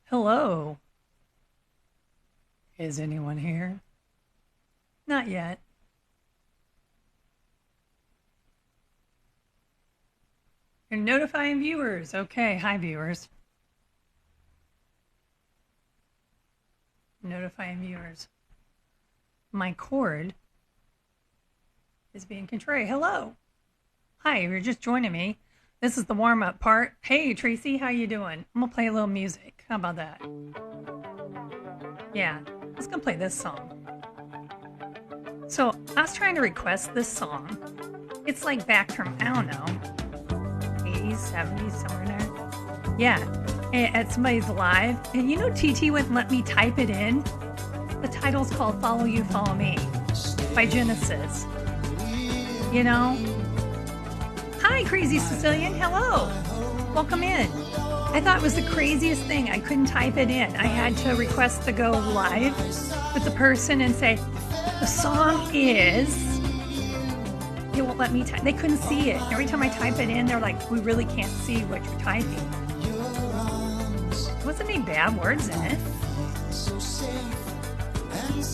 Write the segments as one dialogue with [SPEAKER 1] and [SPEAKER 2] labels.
[SPEAKER 1] Hello. Is anyone here? Not yet. You're notifying viewers. Okay. Hi, viewers. Notifying viewers. My cord is being contrary. Hello. Hi, if you're just joining me. This is the warm-up part. Hey, Tracy, how you doing? I'm going to play a little music. How about that? Yeah, let's go play this song. So, I was trying to request this song. It's like back from, I don't know, 80s, 70s, somewhere in there. Yeah, at somebody's live. And you know TT wouldn't let me type it in? The title's called Follow You, Follow Me by Genesis. You know? Hi, Crazy Sicilian. Hello. Welcome in. I thought it was the craziest thing. I couldn't type it in. I had to request to go live with the person and say, the song is... They won't let me type. They couldn't see it. Every time I type it in, they're like, we really can't see what you're typing. Wasn't any bad words in it.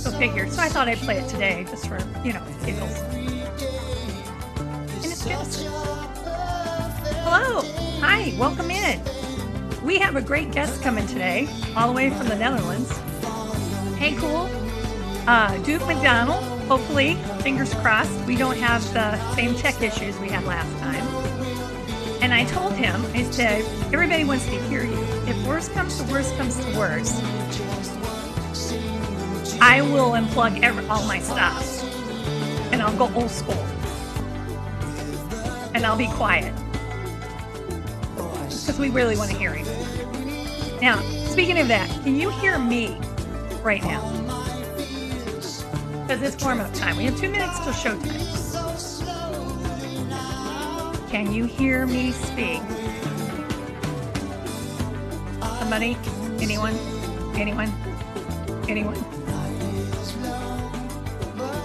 [SPEAKER 1] Go figure. So I thought I'd play it today just for, giggles. And it's Genesis. Hello. Hi. Welcome in. We have a great guest coming today, all the way from the Netherlands. Hey, cool. Duke McDonald. Hopefully, fingers crossed, we don't have the same tech issues we had last time. And I told him, I said, everybody wants to hear you. If worst comes to worst comes to worst, I will unplug all my stuff. And I'll go old school. And I'll be quiet. Because we really want to hear you. Now, speaking of that, can you hear me right now? Because it's warm-up time. We have 2 minutes till showtime. Can you hear me speak? Somebody? Anyone? Anyone? Anyone?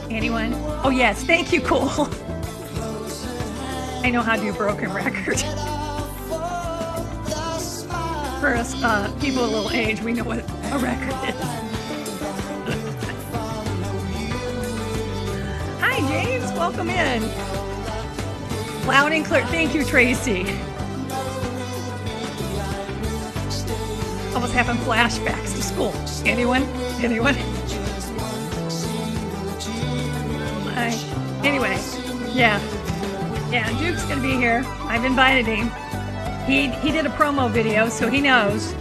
[SPEAKER 1] Anyone? Oh, yes. Thank you, Cole. I know how to do broken record. For us people a little age, we know what a record is. Hi, James. Welcome in. Loud and clear. Thank you, Tracy. Almost having flashbacks to school. Anyone? Anyone? Anyway, yeah. Yeah, Duke's going to be here. I've invited him. He did a promo video, so he knows.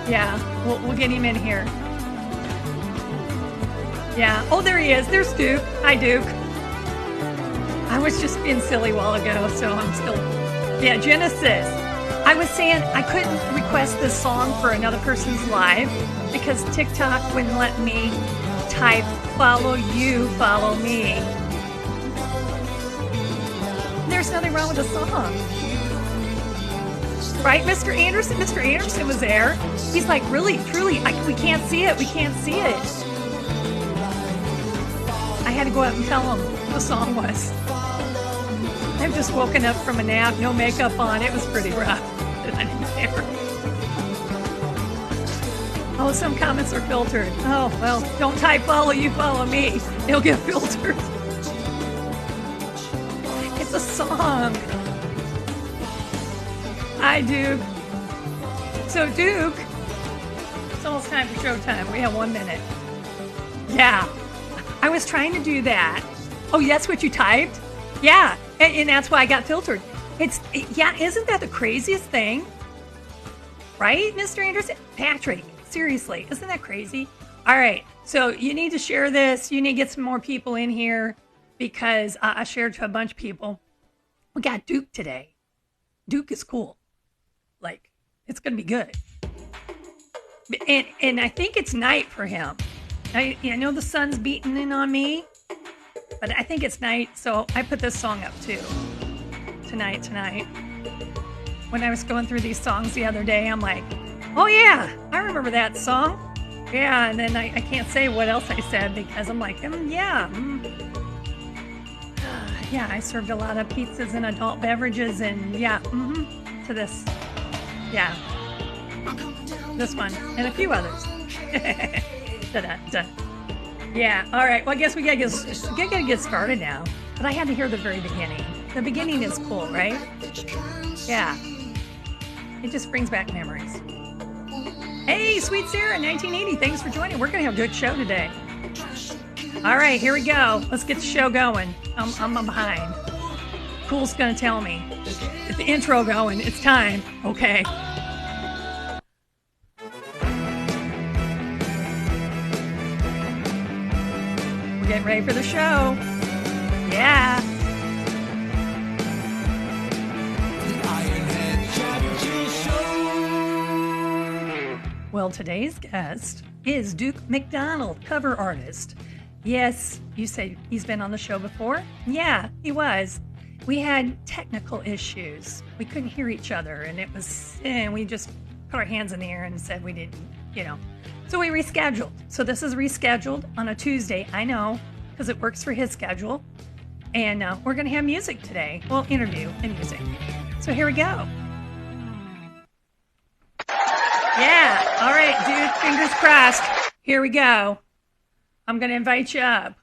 [SPEAKER 1] Yeah, we'll get him in here. Yeah. Oh, there he is. There's Duke. Hi, Duke. I was just being silly a while ago, so I'm still... Yeah, Genesis. I was saying I couldn't request this song for another person's live because TikTok wouldn't let me type follow you, follow me. There's nothing wrong with the song. Right, Mr. Anderson? Mr. Anderson was there. He's like, really, truly, we can't see it. We can't see it. I had to go out and tell him what the song was. I've just woken up from a nap, no makeup on. It was pretty rough. I didn't care. Oh, some comments are filtered. Oh, well, don't type follow you, follow me. It'll get filtered. It's a song. Hi, Duke. So, Duke, it's almost time for showtime. We have 1 minute. Yeah. I was trying to do that. Oh, that's what you typed? Yeah. And that's why I got filtered. Yeah, isn't that the craziest thing? Right, Mr. Anderson? Patrick, seriously, isn't that crazy? All right. So, you need to share this. You need to get some more people in here because I shared to a bunch of people. We got Duke today. Duke is cool. Like, it's going to be good. And I think it's night for him. I know the sun's beating in on me, but I think it's night, so I put this song up too. Tonight. When I was going through these songs the other day, I'm like, oh yeah, I remember that song. Yeah, and then I can't say what else I said because I'm like, yeah, I served a lot of pizzas and adult beverages and yeah, to this. Yeah. This one and a few others. Da-da-da. Yeah. All right. Well, I guess we gotta get started now. But I had to hear the very beginning. The beginning is cool, right? Yeah. It just brings back memories. Hey, Sweet Sarah, 1980. Thanks for joining. We're gonna have a good show today. All right, here we go. Let's get the show going. I'm behind. Cool's gonna tell me. Get the intro going. It's time. Okay. We're getting ready for the show. Yeah. Well, today's guest is Duke McDonald, cover artist. Yes, you say he's been on the show before? Yeah, he was. We had technical issues. We couldn't hear each other, and we just put our hands in the air and said we didn't, So we rescheduled. So this is rescheduled on a Tuesday. I know, because it works for his schedule. And we're going to have music today. Well, interview and music. So here we go. Yeah. All right, dude. Fingers crossed. Here we go. I'm going to invite you up.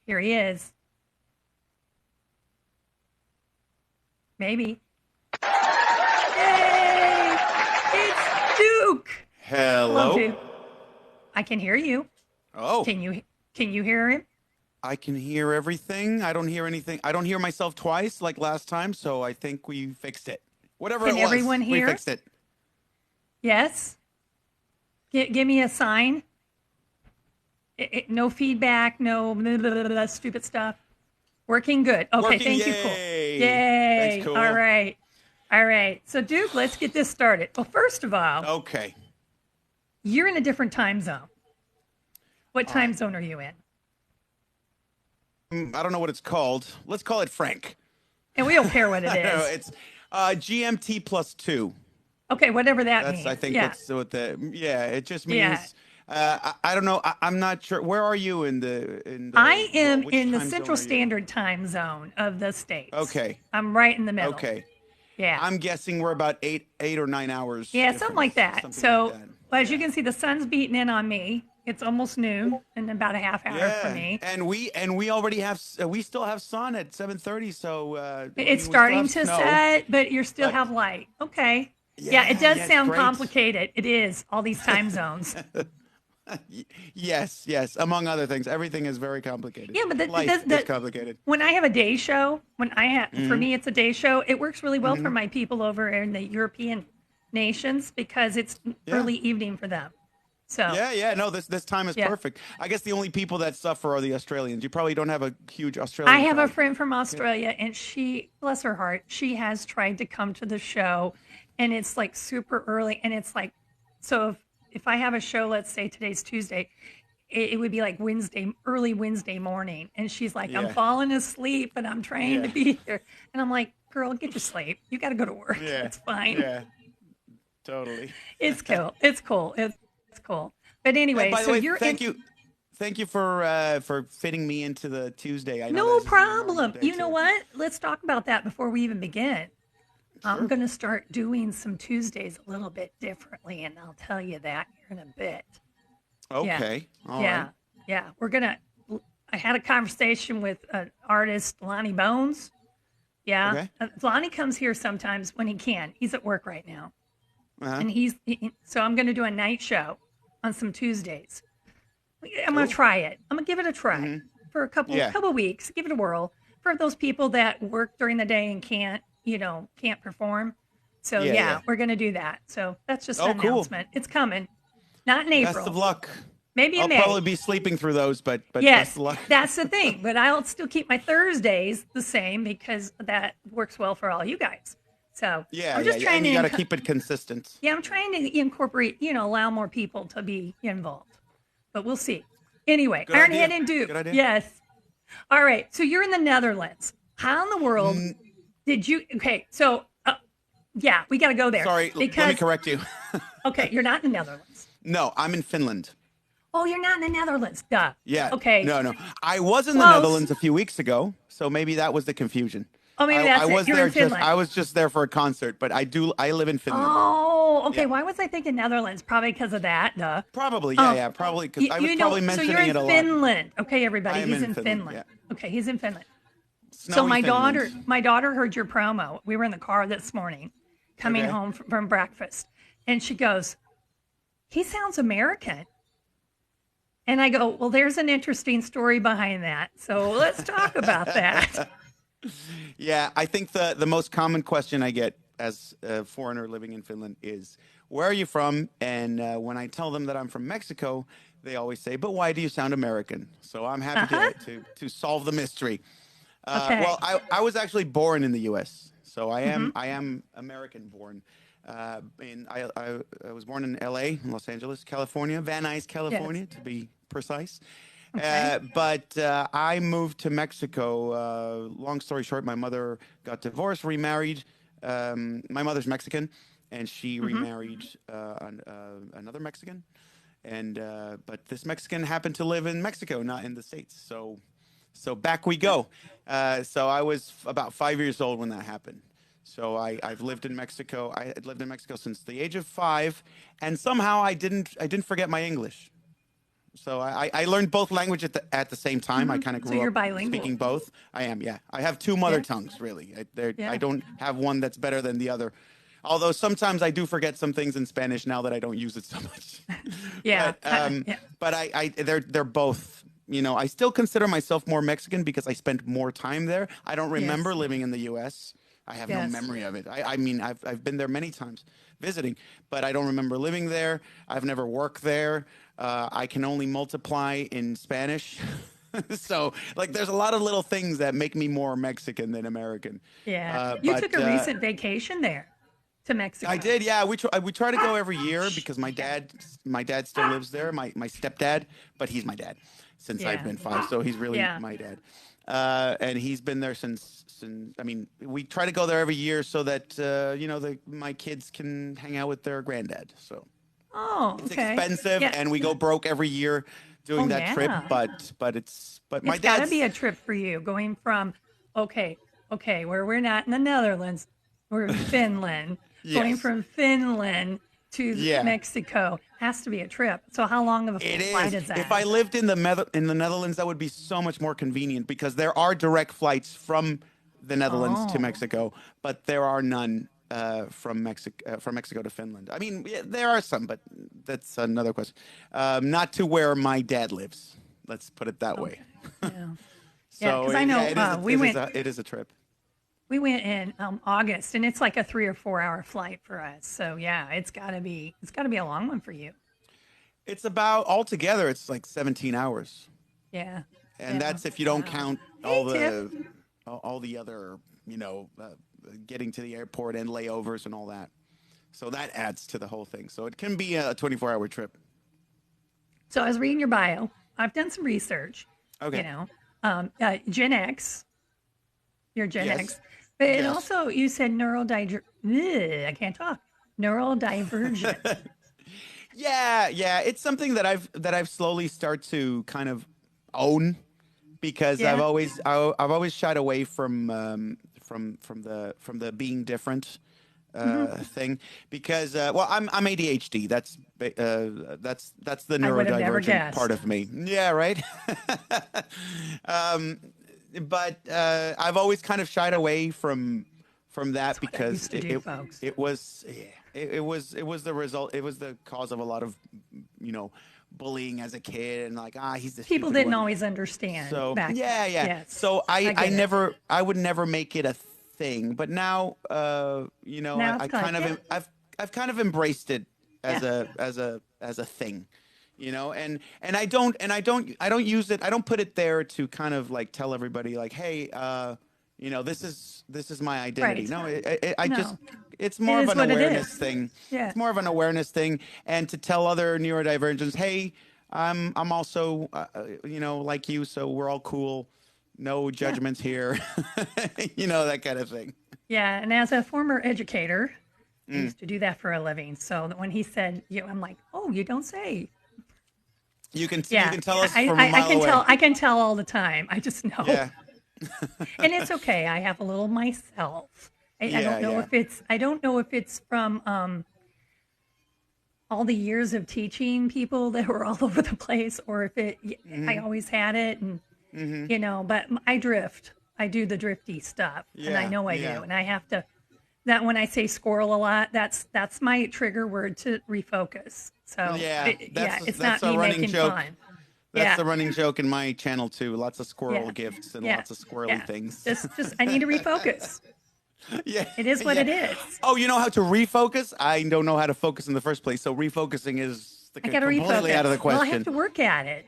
[SPEAKER 1] Here he is. Maybe. Yay! It's Duke.
[SPEAKER 2] Hello,
[SPEAKER 1] Duke. I can hear you.
[SPEAKER 2] Oh.
[SPEAKER 1] Can you hear him?
[SPEAKER 2] I can hear everything. I don't hear anything. I don't hear myself twice like last time, so I think we fixed it. Whatever
[SPEAKER 1] Can
[SPEAKER 2] it was,
[SPEAKER 1] everyone hear?
[SPEAKER 2] we fixed it.
[SPEAKER 1] Yes. Give me a sign. No feedback, no blah, blah, blah, stupid stuff. Working good. Okay,
[SPEAKER 2] Working,
[SPEAKER 1] thank you.
[SPEAKER 2] yay.
[SPEAKER 1] Cool. Yay.
[SPEAKER 2] Thanks, cool.
[SPEAKER 1] All right. All right. So, Duke, let's get this started. Well, first of all,
[SPEAKER 2] Okay.
[SPEAKER 1] you're in a different time zone. What time zone are you in?
[SPEAKER 2] I don't know what it's called. Let's call it Frank.
[SPEAKER 1] And we don't care what it
[SPEAKER 2] No,
[SPEAKER 1] is.
[SPEAKER 2] it's GMT +2.
[SPEAKER 1] Okay, whatever that means.
[SPEAKER 2] I think
[SPEAKER 1] yeah.
[SPEAKER 2] that's what it just means.
[SPEAKER 1] Yeah.
[SPEAKER 2] I don't know. I'm not sure. Where are you in the
[SPEAKER 1] I am
[SPEAKER 2] which
[SPEAKER 1] in the
[SPEAKER 2] time
[SPEAKER 1] Central
[SPEAKER 2] zone are you?
[SPEAKER 1] Standard Time zone of the States.
[SPEAKER 2] Okay.
[SPEAKER 1] I'm right in the middle.
[SPEAKER 2] Okay.
[SPEAKER 1] Yeah.
[SPEAKER 2] I'm guessing we're about eight or 9 hours.
[SPEAKER 1] Yeah, something like that.
[SPEAKER 2] Something
[SPEAKER 1] So,
[SPEAKER 2] like that.
[SPEAKER 1] well, as you can see, the sun's beating in on me. It's almost noon in about a half hour for me.
[SPEAKER 2] And we already have we still have sun at 7:30, so
[SPEAKER 1] It's starting to set, but you still have light. Okay. Yeah, it does
[SPEAKER 2] it's
[SPEAKER 1] sound
[SPEAKER 2] great.
[SPEAKER 1] complicated. It is, all these time zones.
[SPEAKER 2] Yes, among other things, everything is very complicated.
[SPEAKER 1] Yeah, but
[SPEAKER 2] life is complicated.
[SPEAKER 1] When I have a day show, for me it's a day show, it works really well for my people over in the European nations because it's early evening for them. So
[SPEAKER 2] No, this time is perfect. I guess the only people that suffer are the Australians. You probably don't have a huge Australian.
[SPEAKER 1] I have
[SPEAKER 2] crowd.
[SPEAKER 1] a friend from Australia, and she, bless her heart, she has tried to come to the show, and it's like super early, and it's like, so if I have a show, let's say today's Tuesday, it would be like early Wednesday morning, and she's like, I'm falling asleep, and I'm trying to be here, and I'm like, girl, get to sleep. You got to go to work.
[SPEAKER 2] Yeah,
[SPEAKER 1] it's fine.
[SPEAKER 2] Yeah, totally.
[SPEAKER 1] It's cool. It's cool. It's cool. But anyway,
[SPEAKER 2] by the
[SPEAKER 1] so
[SPEAKER 2] way,
[SPEAKER 1] you're
[SPEAKER 2] Thank you for fitting me into the Tuesday. I know
[SPEAKER 1] no
[SPEAKER 2] this is a normal
[SPEAKER 1] problem.
[SPEAKER 2] day,
[SPEAKER 1] You know
[SPEAKER 2] too.
[SPEAKER 1] what? Let's talk about that before we even begin. I'm going to start doing some Tuesdays a little bit differently, and I'll tell you that here in a bit.
[SPEAKER 2] Okay. All right.
[SPEAKER 1] Yeah. I had a conversation with an artist, Lonnie Bones. Yeah.
[SPEAKER 2] Okay.
[SPEAKER 1] Lonnie comes here sometimes when he can. He's at work right now.
[SPEAKER 2] Uh-huh.
[SPEAKER 1] And so I'm going to do a night show on some Tuesdays. I'm going to try it. I'm going to give it a try for a couple weeks. Give it a whirl for those people that work during the day and can't perform. So we're going to do that. So that's just an announcement. It's coming. Not in April.
[SPEAKER 2] Best of luck.
[SPEAKER 1] Maybe in May.
[SPEAKER 2] I'll probably be sleeping through those, but
[SPEAKER 1] yes,
[SPEAKER 2] best of luck.
[SPEAKER 1] That's the thing. But I'll still keep my Thursdays the same because that works well for all you guys. So I'm just trying
[SPEAKER 2] and
[SPEAKER 1] to.
[SPEAKER 2] You got to keep it consistent.
[SPEAKER 1] Yeah, I'm trying to incorporate, allow more people to be involved. But we'll see. Anyway,
[SPEAKER 2] Good
[SPEAKER 1] Ironhead
[SPEAKER 2] idea.
[SPEAKER 1] and Duke.
[SPEAKER 2] Good idea.
[SPEAKER 1] Yes. All right. So you're in the Netherlands. How in the world did you? Okay. So we got to go there.
[SPEAKER 2] Sorry, let me correct you.
[SPEAKER 1] Okay, you're not in the Netherlands.
[SPEAKER 2] No, I'm in Finland.
[SPEAKER 1] Oh, you're not in the Netherlands. Duh.
[SPEAKER 2] Yeah.
[SPEAKER 1] Okay.
[SPEAKER 2] No. I was in the
[SPEAKER 1] Close.
[SPEAKER 2] Netherlands a few weeks ago, so maybe that was the confusion.
[SPEAKER 1] Oh, maybe
[SPEAKER 2] I
[SPEAKER 1] that's it.
[SPEAKER 2] was
[SPEAKER 1] You're
[SPEAKER 2] there
[SPEAKER 1] in
[SPEAKER 2] just
[SPEAKER 1] Finland.
[SPEAKER 2] I was just there for a concert, but I live in Finland.
[SPEAKER 1] Oh, okay.
[SPEAKER 2] Yeah.
[SPEAKER 1] Why was I thinking Netherlands? Probably because of that. Duh.
[SPEAKER 2] Probably. Yeah,
[SPEAKER 1] Um,
[SPEAKER 2] yeah, probably cuz
[SPEAKER 1] you,
[SPEAKER 2] I was
[SPEAKER 1] you know,
[SPEAKER 2] probably
[SPEAKER 1] so you're
[SPEAKER 2] mentioning
[SPEAKER 1] in
[SPEAKER 2] it a lot.
[SPEAKER 1] Finland. Okay,
[SPEAKER 2] I
[SPEAKER 1] everybody.
[SPEAKER 2] am
[SPEAKER 1] He's
[SPEAKER 2] in
[SPEAKER 1] in
[SPEAKER 2] Finland.
[SPEAKER 1] Finland.
[SPEAKER 2] Yeah.
[SPEAKER 1] Okay, he's in Finland. So
[SPEAKER 2] Snowy Finland.
[SPEAKER 1] my daughter heard your promo. We were in the car this morning, coming
[SPEAKER 2] Okay.
[SPEAKER 1] home from breakfast, and she goes, "He sounds American." And I go, "Well, there's an interesting story behind that. So let's talk about that."
[SPEAKER 2] Yeah, I think the most common question I get as a foreigner living in Finland is, "Where are you from?" And when I tell them that I'm from Mexico, they always say, "But why do you sound American?" So I'm happy
[SPEAKER 1] Uh-huh.
[SPEAKER 2] to solve the mystery. Well,
[SPEAKER 1] Okay.
[SPEAKER 2] I was actually born in the U.S., so
[SPEAKER 1] Mm-hmm.
[SPEAKER 2] I am American born. I was born in L.A., Los Angeles, California, Van Nuys,
[SPEAKER 1] Yes.
[SPEAKER 2] California, to be precise.
[SPEAKER 1] Okay.
[SPEAKER 2] But I moved to Mexico. Long story short, my mother got divorced, remarried. My mother's Mexican, and she
[SPEAKER 1] Mm-hmm.
[SPEAKER 2] remarried another Mexican. And but this Mexican happened to live in Mexico, not in the States. So back we go. So I was about 5 years old when that happened. So I've lived in Mexico. I had lived in Mexico since the age of 5, and somehow I didn't forget my English. So I learned both language at the same time. I
[SPEAKER 1] Mm-hmm.
[SPEAKER 2] kind of
[SPEAKER 1] So
[SPEAKER 2] grew
[SPEAKER 1] you're
[SPEAKER 2] up
[SPEAKER 1] bilingual.
[SPEAKER 2] speaking both. I am, yeah. I have two mother
[SPEAKER 1] Yeah.
[SPEAKER 2] tongues, really. I
[SPEAKER 1] Yeah.
[SPEAKER 2] don't have one that's better than the other. Although sometimes I do forget some things in Spanish now that I don't use it so much.
[SPEAKER 1] Yeah.
[SPEAKER 2] but um,
[SPEAKER 1] Yeah.
[SPEAKER 2] but they're both. I still consider myself more Mexican because I spent more time there. I don't remember
[SPEAKER 1] Yes.
[SPEAKER 2] living in the U.S. I have no
[SPEAKER 1] Yes.
[SPEAKER 2] memory of it. I mean, I've been there many times visiting, but I don't remember living there. I've never worked there. I can only multiply in Spanish. So, like, there's a lot of little things that make me more Mexican than American.
[SPEAKER 1] Yeah. You took
[SPEAKER 2] But
[SPEAKER 1] a recent vacation there to
[SPEAKER 2] I
[SPEAKER 1] Mexico.
[SPEAKER 2] did, yeah. We try to go every year
[SPEAKER 1] Shh.
[SPEAKER 2] because my dad still lives there. My stepdad, but he's my dad since I've
[SPEAKER 1] Yeah.
[SPEAKER 2] been 5, so he's really
[SPEAKER 1] Yeah.
[SPEAKER 2] my dad. And he's been there since. I mean, we try to go there every year so that my kids can hang out with their granddad. So
[SPEAKER 1] Oh,
[SPEAKER 2] it's
[SPEAKER 1] okay.
[SPEAKER 2] expensive,
[SPEAKER 1] Yeah.
[SPEAKER 2] and we go broke every year
[SPEAKER 1] Oh,
[SPEAKER 2] doing that trip.
[SPEAKER 1] yeah.
[SPEAKER 2] But my
[SPEAKER 1] It's got to be
[SPEAKER 2] dad's
[SPEAKER 1] a trip for you going from, okay, where we're not in the Netherlands, we're in Finland. Going
[SPEAKER 2] yes.
[SPEAKER 1] from Finland to
[SPEAKER 2] Yeah.
[SPEAKER 1] Mexico has to be a trip. So how long of a
[SPEAKER 2] It
[SPEAKER 1] flight
[SPEAKER 2] is.
[SPEAKER 1] is
[SPEAKER 2] If
[SPEAKER 1] that?
[SPEAKER 2] I lived in the Netherlands, that would be so much more convenient because there are direct flights from the Netherlands to
[SPEAKER 1] Oh,
[SPEAKER 2] Mexico, but there are none from Mexico to Finland. I mean, yeah, there are some, but that's another question. Not to where my dad lives. Let's put it that way.
[SPEAKER 1] okay. Yeah. Yeah,
[SPEAKER 2] So
[SPEAKER 1] because I
[SPEAKER 2] yeah,
[SPEAKER 1] know
[SPEAKER 2] it is a trip.
[SPEAKER 1] we went in August, and it's like a 3 or 4 hour flight for us. So yeah, it's got to be a long one for you.
[SPEAKER 2] It's about altogether, it's like 17 hours,
[SPEAKER 1] Yeah,
[SPEAKER 2] and
[SPEAKER 1] yeah.
[SPEAKER 2] that's if you don't
[SPEAKER 1] Wow.
[SPEAKER 2] count
[SPEAKER 1] Hey, Tiff.
[SPEAKER 2] all the other, getting to the airport and layovers and all that. So that adds to the whole thing. So it can be a 24-hour trip.
[SPEAKER 1] So I was reading your bio. I've done some research. You
[SPEAKER 2] Okay.
[SPEAKER 1] know, Gen X. You're Gen
[SPEAKER 2] Yes.
[SPEAKER 1] X, but it
[SPEAKER 2] Yes.
[SPEAKER 1] also you said I can't talk. Neurodivergent.
[SPEAKER 2] Yeah, yeah. It's something that I've slowly start to kind of own because
[SPEAKER 1] Yeah.
[SPEAKER 2] I've always shied away from the being different
[SPEAKER 1] Hmm.
[SPEAKER 2] thing because well I'm ADHD. That's the
[SPEAKER 1] I would have never
[SPEAKER 2] neurodivergent part
[SPEAKER 1] guessed.
[SPEAKER 2] of me. Yeah, right. um, but I've always kind of shied away from that
[SPEAKER 1] That's what I
[SPEAKER 2] because
[SPEAKER 1] used to do, folks.
[SPEAKER 2] it was yeah, it was the result. It was the cause of a lot of you know bullying as a kid and like he's the
[SPEAKER 1] People
[SPEAKER 2] stupid
[SPEAKER 1] didn't
[SPEAKER 2] one.
[SPEAKER 1] always understand
[SPEAKER 2] So
[SPEAKER 1] back then.
[SPEAKER 2] yeah, yeah.
[SPEAKER 1] Yes,
[SPEAKER 2] So
[SPEAKER 1] I get it.
[SPEAKER 2] I would never make it a thing, but now
[SPEAKER 1] Now
[SPEAKER 2] I
[SPEAKER 1] it's like,
[SPEAKER 2] kind of
[SPEAKER 1] yeah,
[SPEAKER 2] I've kind of embraced it as
[SPEAKER 1] yeah,
[SPEAKER 2] a thing, and I don't use it. I don't put it there to kind of like tell everybody like, hey, this is my identity.
[SPEAKER 1] right.
[SPEAKER 2] No, I just
[SPEAKER 1] No,
[SPEAKER 2] it's
[SPEAKER 1] it
[SPEAKER 2] more of
[SPEAKER 1] is
[SPEAKER 2] an
[SPEAKER 1] what it
[SPEAKER 2] awareness
[SPEAKER 1] is.
[SPEAKER 2] thing.
[SPEAKER 1] Yeah,
[SPEAKER 2] It's more of an awareness thing, and to tell other neurodivergents, hey, I'm also like you, so we're all cool. No
[SPEAKER 1] yeah,
[SPEAKER 2] judgments here, that kind of thing.
[SPEAKER 1] yeah. And as a former educator, I
[SPEAKER 2] Mm.
[SPEAKER 1] used to do that for a living. So that when he said, I'm like, oh, you don't say.
[SPEAKER 2] You can
[SPEAKER 1] Yeah,
[SPEAKER 2] tell us from a
[SPEAKER 1] I
[SPEAKER 2] mile
[SPEAKER 1] can
[SPEAKER 2] away.
[SPEAKER 1] tell. I can tell all the time. I just know.
[SPEAKER 2] Yeah.
[SPEAKER 1] And it's okay. I have a little myself. I
[SPEAKER 2] Yeah,
[SPEAKER 1] don't know
[SPEAKER 2] yeah.
[SPEAKER 1] if it's from all the years of teaching people that were all over the place, or if I
[SPEAKER 2] Hmm.
[SPEAKER 1] always had it, and
[SPEAKER 2] Hmm.
[SPEAKER 1] but I drift. I do the drifty stuff, and I
[SPEAKER 2] Yeah,
[SPEAKER 1] know I do,
[SPEAKER 2] yeah.
[SPEAKER 1] and I have to. That when I say squirrel a lot, that's my trigger word to refocus. So
[SPEAKER 2] Yeah,
[SPEAKER 1] yeah, it's
[SPEAKER 2] that's
[SPEAKER 1] not
[SPEAKER 2] a
[SPEAKER 1] me
[SPEAKER 2] running
[SPEAKER 1] making
[SPEAKER 2] joke.
[SPEAKER 1] fun.
[SPEAKER 2] That's
[SPEAKER 1] Yeah,
[SPEAKER 2] the running joke in my channel too. Lots of squirrel
[SPEAKER 1] yeah,
[SPEAKER 2] gifts and
[SPEAKER 1] yeah,
[SPEAKER 2] lots of squirrely
[SPEAKER 1] yeah.
[SPEAKER 2] things.
[SPEAKER 1] Just I need to refocus.
[SPEAKER 2] Yeah,
[SPEAKER 1] It is what
[SPEAKER 2] yeah.
[SPEAKER 1] it is.
[SPEAKER 2] Oh, you know how to refocus? I don't know how to focus in the first place. So refocusing is
[SPEAKER 1] I got to
[SPEAKER 2] completely out of the
[SPEAKER 1] refocus. Well, I have
[SPEAKER 2] question.
[SPEAKER 1] to work at it.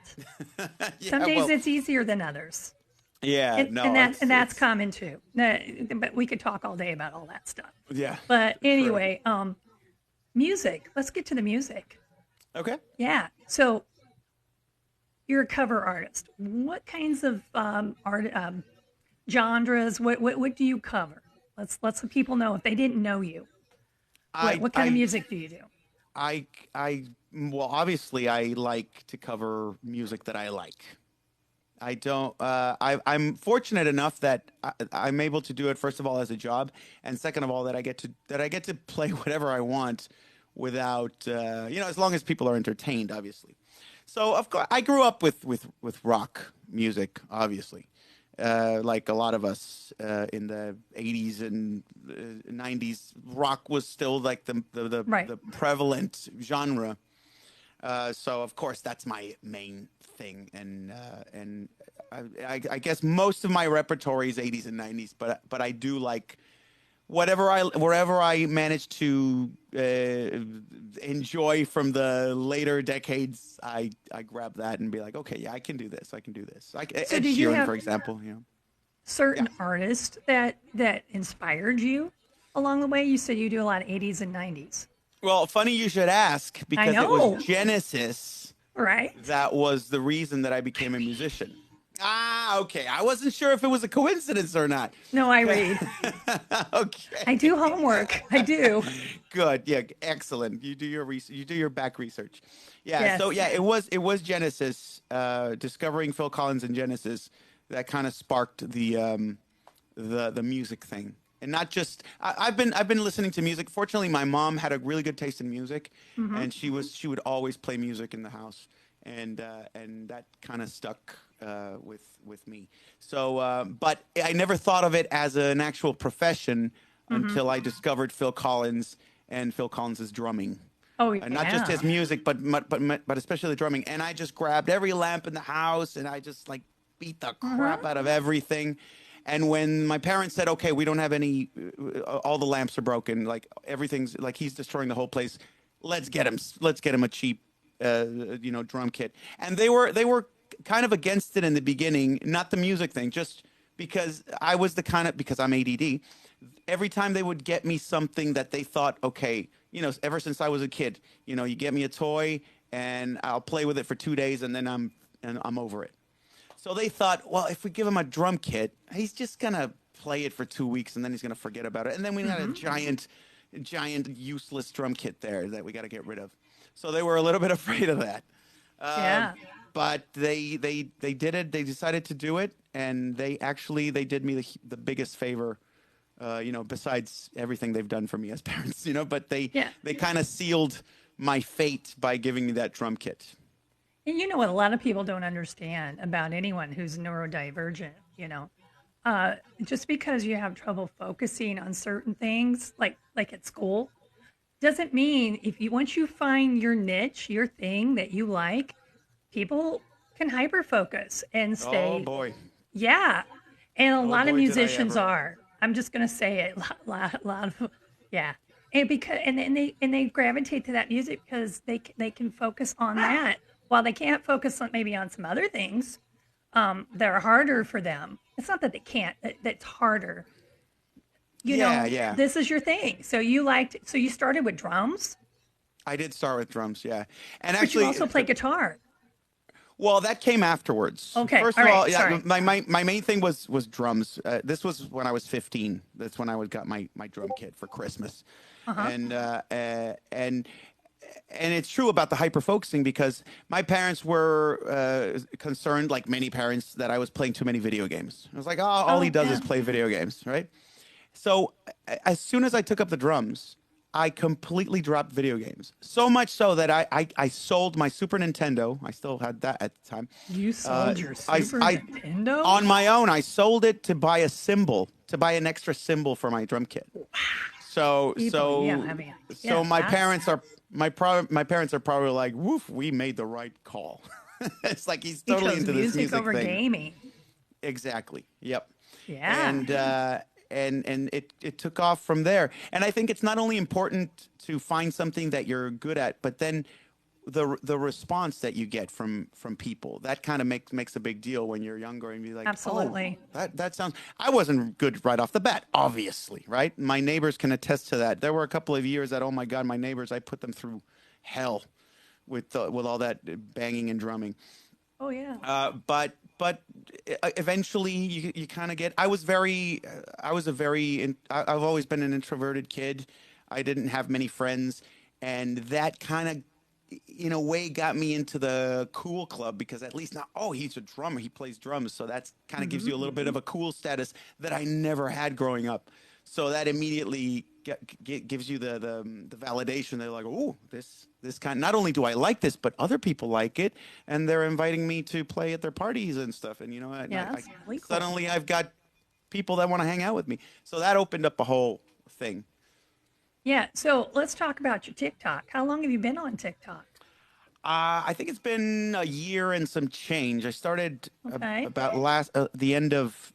[SPEAKER 1] Some
[SPEAKER 2] Yeah,
[SPEAKER 1] days
[SPEAKER 2] well,
[SPEAKER 1] it's easier than others.
[SPEAKER 2] yeah,
[SPEAKER 1] And,
[SPEAKER 2] no,
[SPEAKER 1] and that and that's
[SPEAKER 2] it's
[SPEAKER 1] common too. But we could talk all day about all that stuff.
[SPEAKER 2] yeah,
[SPEAKER 1] But
[SPEAKER 2] true.
[SPEAKER 1] anyway, music. Let's get to the music.
[SPEAKER 2] Okay.
[SPEAKER 1] Yeah. So you're a cover artist. What kinds of genres? What do you cover? Let's let people know if they didn't know you. What
[SPEAKER 2] I
[SPEAKER 1] what kind of
[SPEAKER 2] I
[SPEAKER 1] music do you do?
[SPEAKER 2] I well, obviously I like to cover music that I like. I don't. I'm fortunate enough that I'm able to do it. First of all, as a job, and second of all, that I get to play whatever I want, without as long as people are entertained, obviously. So of course, I grew up with rock music, obviously, like a lot of us in the '80s and '90s. Rock was still like
[SPEAKER 1] Right.
[SPEAKER 2] the prevalent genre. So of course that's my main thing, and I guess most of my repertory is 80s and 90s, but I do like wherever I manage to enjoy from the later decades, I grab that and be like, okay, yeah, I can do this, I can do this. Like
[SPEAKER 1] So
[SPEAKER 2] Ed
[SPEAKER 1] did you
[SPEAKER 2] Sheeran,
[SPEAKER 1] have
[SPEAKER 2] for example, yeah.
[SPEAKER 1] certain artists that inspired you along the way? You said you do a lot of 80s and 90s.
[SPEAKER 2] Well, funny you should ask
[SPEAKER 1] I
[SPEAKER 2] because it was
[SPEAKER 1] know,
[SPEAKER 2] Genesis
[SPEAKER 1] right?
[SPEAKER 2] that was the reason that I became a musician. Ah, okay. I wasn't sure if it was a coincidence or not.
[SPEAKER 1] No, I read. I
[SPEAKER 2] Okay.
[SPEAKER 1] do homework. I do.
[SPEAKER 2] Good. Yeah, excellent. You do your you do your back research. Yeah, so
[SPEAKER 1] Yes.
[SPEAKER 2] yeah, it was Genesis, discovering Phil Collins and Genesis, that kind of sparked the music thing. And not just I've been listening to music. Fortunately, my mom had a really good taste in music,
[SPEAKER 1] Hmm.
[SPEAKER 2] and she would always play music in the house, and that kind of stuck with me. So, but I never thought of it as an actual profession
[SPEAKER 1] Hmm.
[SPEAKER 2] until I discovered Phil Collins and Phil Collins's drumming.
[SPEAKER 1] Oh
[SPEAKER 2] Not just his
[SPEAKER 1] yeah.
[SPEAKER 2] music, but especially the drumming. And I just grabbed every lamp in the house, and I just like beat the
[SPEAKER 1] Hmm.
[SPEAKER 2] crap out of everything. And when my parents said, "Okay, we don't have any, all the lamps are broken, like everything's like he's destroying the whole place. Let's get him a cheap, drum kit." And they were kind of against it in the beginning, not the music thing, just because I was the kind of because I'm ADD. Every time they would get me something that they thought, okay, ever since I was a kid, you get me a toy and I'll play with it for 2 days and then I'm over it. So they thought, well, if we give him a drum kit, he's just gonna play it for 2 weeks and then he's gonna forget about it. And then we got a
[SPEAKER 1] Hmm.
[SPEAKER 2] giant useless drum kit there that we got to get rid of. So they were a little bit afraid of that. Um,
[SPEAKER 1] Yeah.
[SPEAKER 2] but they did it. They decided to do it, and they did me the biggest favor. Besides everything they've done for me as parents, but
[SPEAKER 1] Yeah.
[SPEAKER 2] they kind of sealed my fate by giving me that drum kit.
[SPEAKER 1] And you know what a lot of people don't understand about anyone who's neurodivergent, just because you have trouble focusing on certain things, like at school, doesn't mean if you once you find your niche, your thing that you like, people can hyper focus and
[SPEAKER 2] Oh
[SPEAKER 1] stay.
[SPEAKER 2] boy,
[SPEAKER 1] Yeah, and a
[SPEAKER 2] oh
[SPEAKER 1] lot of
[SPEAKER 2] boy, did I
[SPEAKER 1] musicians
[SPEAKER 2] ever.
[SPEAKER 1] are. I'm just gonna say it. Lot of, yeah. And because and they gravitate to that music because they can focus on that while they can't focus on maybe on some other things that are harder for them. It's not that they can't. That's harder.
[SPEAKER 2] Yeah, yeah.
[SPEAKER 1] This is your thing. So you started with drums,
[SPEAKER 2] I did start with drums, yeah. And
[SPEAKER 1] but you
[SPEAKER 2] actually,
[SPEAKER 1] also play guitar.
[SPEAKER 2] well, that came afterwards.
[SPEAKER 1] Okay.
[SPEAKER 2] First
[SPEAKER 1] All
[SPEAKER 2] of all,
[SPEAKER 1] right.
[SPEAKER 2] yeah,
[SPEAKER 1] Sorry.
[SPEAKER 2] my main thing was drums. This was when I was 15. That's when I got my drum kit for Christmas,
[SPEAKER 1] Uh huh.
[SPEAKER 2] and and it's true about the hyper focusing because my parents were concerned, like many parents, that I was playing too many video games. I was like, oh, all he
[SPEAKER 1] Oh,
[SPEAKER 2] does
[SPEAKER 1] yeah.
[SPEAKER 2] is play video games, right? So as soon as I took up the drums, I completely dropped video games. So much so that I sold my Super Nintendo. I still had that at the time.
[SPEAKER 1] You sold your
[SPEAKER 2] I,
[SPEAKER 1] Super
[SPEAKER 2] I
[SPEAKER 1] Nintendo?
[SPEAKER 2] on my own, I sold it to buy a cymbal, to buy an extra cymbal for my drum kit. So
[SPEAKER 1] People, yeah,
[SPEAKER 2] so
[SPEAKER 1] I mean,
[SPEAKER 2] so
[SPEAKER 1] yeah,
[SPEAKER 2] my
[SPEAKER 1] that's
[SPEAKER 2] parents are my parents are probably like, "Woof, we made the right call." It's like he's
[SPEAKER 1] he
[SPEAKER 2] totally
[SPEAKER 1] chose
[SPEAKER 2] into this
[SPEAKER 1] music
[SPEAKER 2] music
[SPEAKER 1] over
[SPEAKER 2] thing.
[SPEAKER 1] gaming.
[SPEAKER 2] Exactly. Yep.
[SPEAKER 1] Yeah,
[SPEAKER 2] And it took off from there. And I think it's not only important to find something that you're good at, but then the response that you get from people, that kind of makes a big deal when you're younger and be like, oh,
[SPEAKER 1] absolutely.
[SPEAKER 2] that sounds. I wasn't good right off the bat, obviously, right? My neighbors can attest to that. There were a couple of years that, oh my God, my neighbors, I put them through hell with all that banging and drumming.
[SPEAKER 1] Oh yeah.
[SPEAKER 2] But eventually you kind of get. I was very I was a very I've always been an introverted kid. I didn't have many friends, and that kind of in a way got me into the cool club because at least now, oh, he's a drummer, he plays drums, so that's kind of gives you a little bit of a cool status that I never had growing up. So that immediately gives you the validation. They're like, oh, this kind. Not only do I like this, but other people like it, and they're inviting me to play at their parties and stuff. And you know,
[SPEAKER 1] Yeah, that's really cool.
[SPEAKER 2] suddenly I've got people that want to hang out with me. So that opened up a whole thing.
[SPEAKER 1] Yeah, so let's talk about your TikTok. How long have you been on TikTok?
[SPEAKER 2] I think it's been a year and some change. I started
[SPEAKER 1] Okay.
[SPEAKER 2] about the end of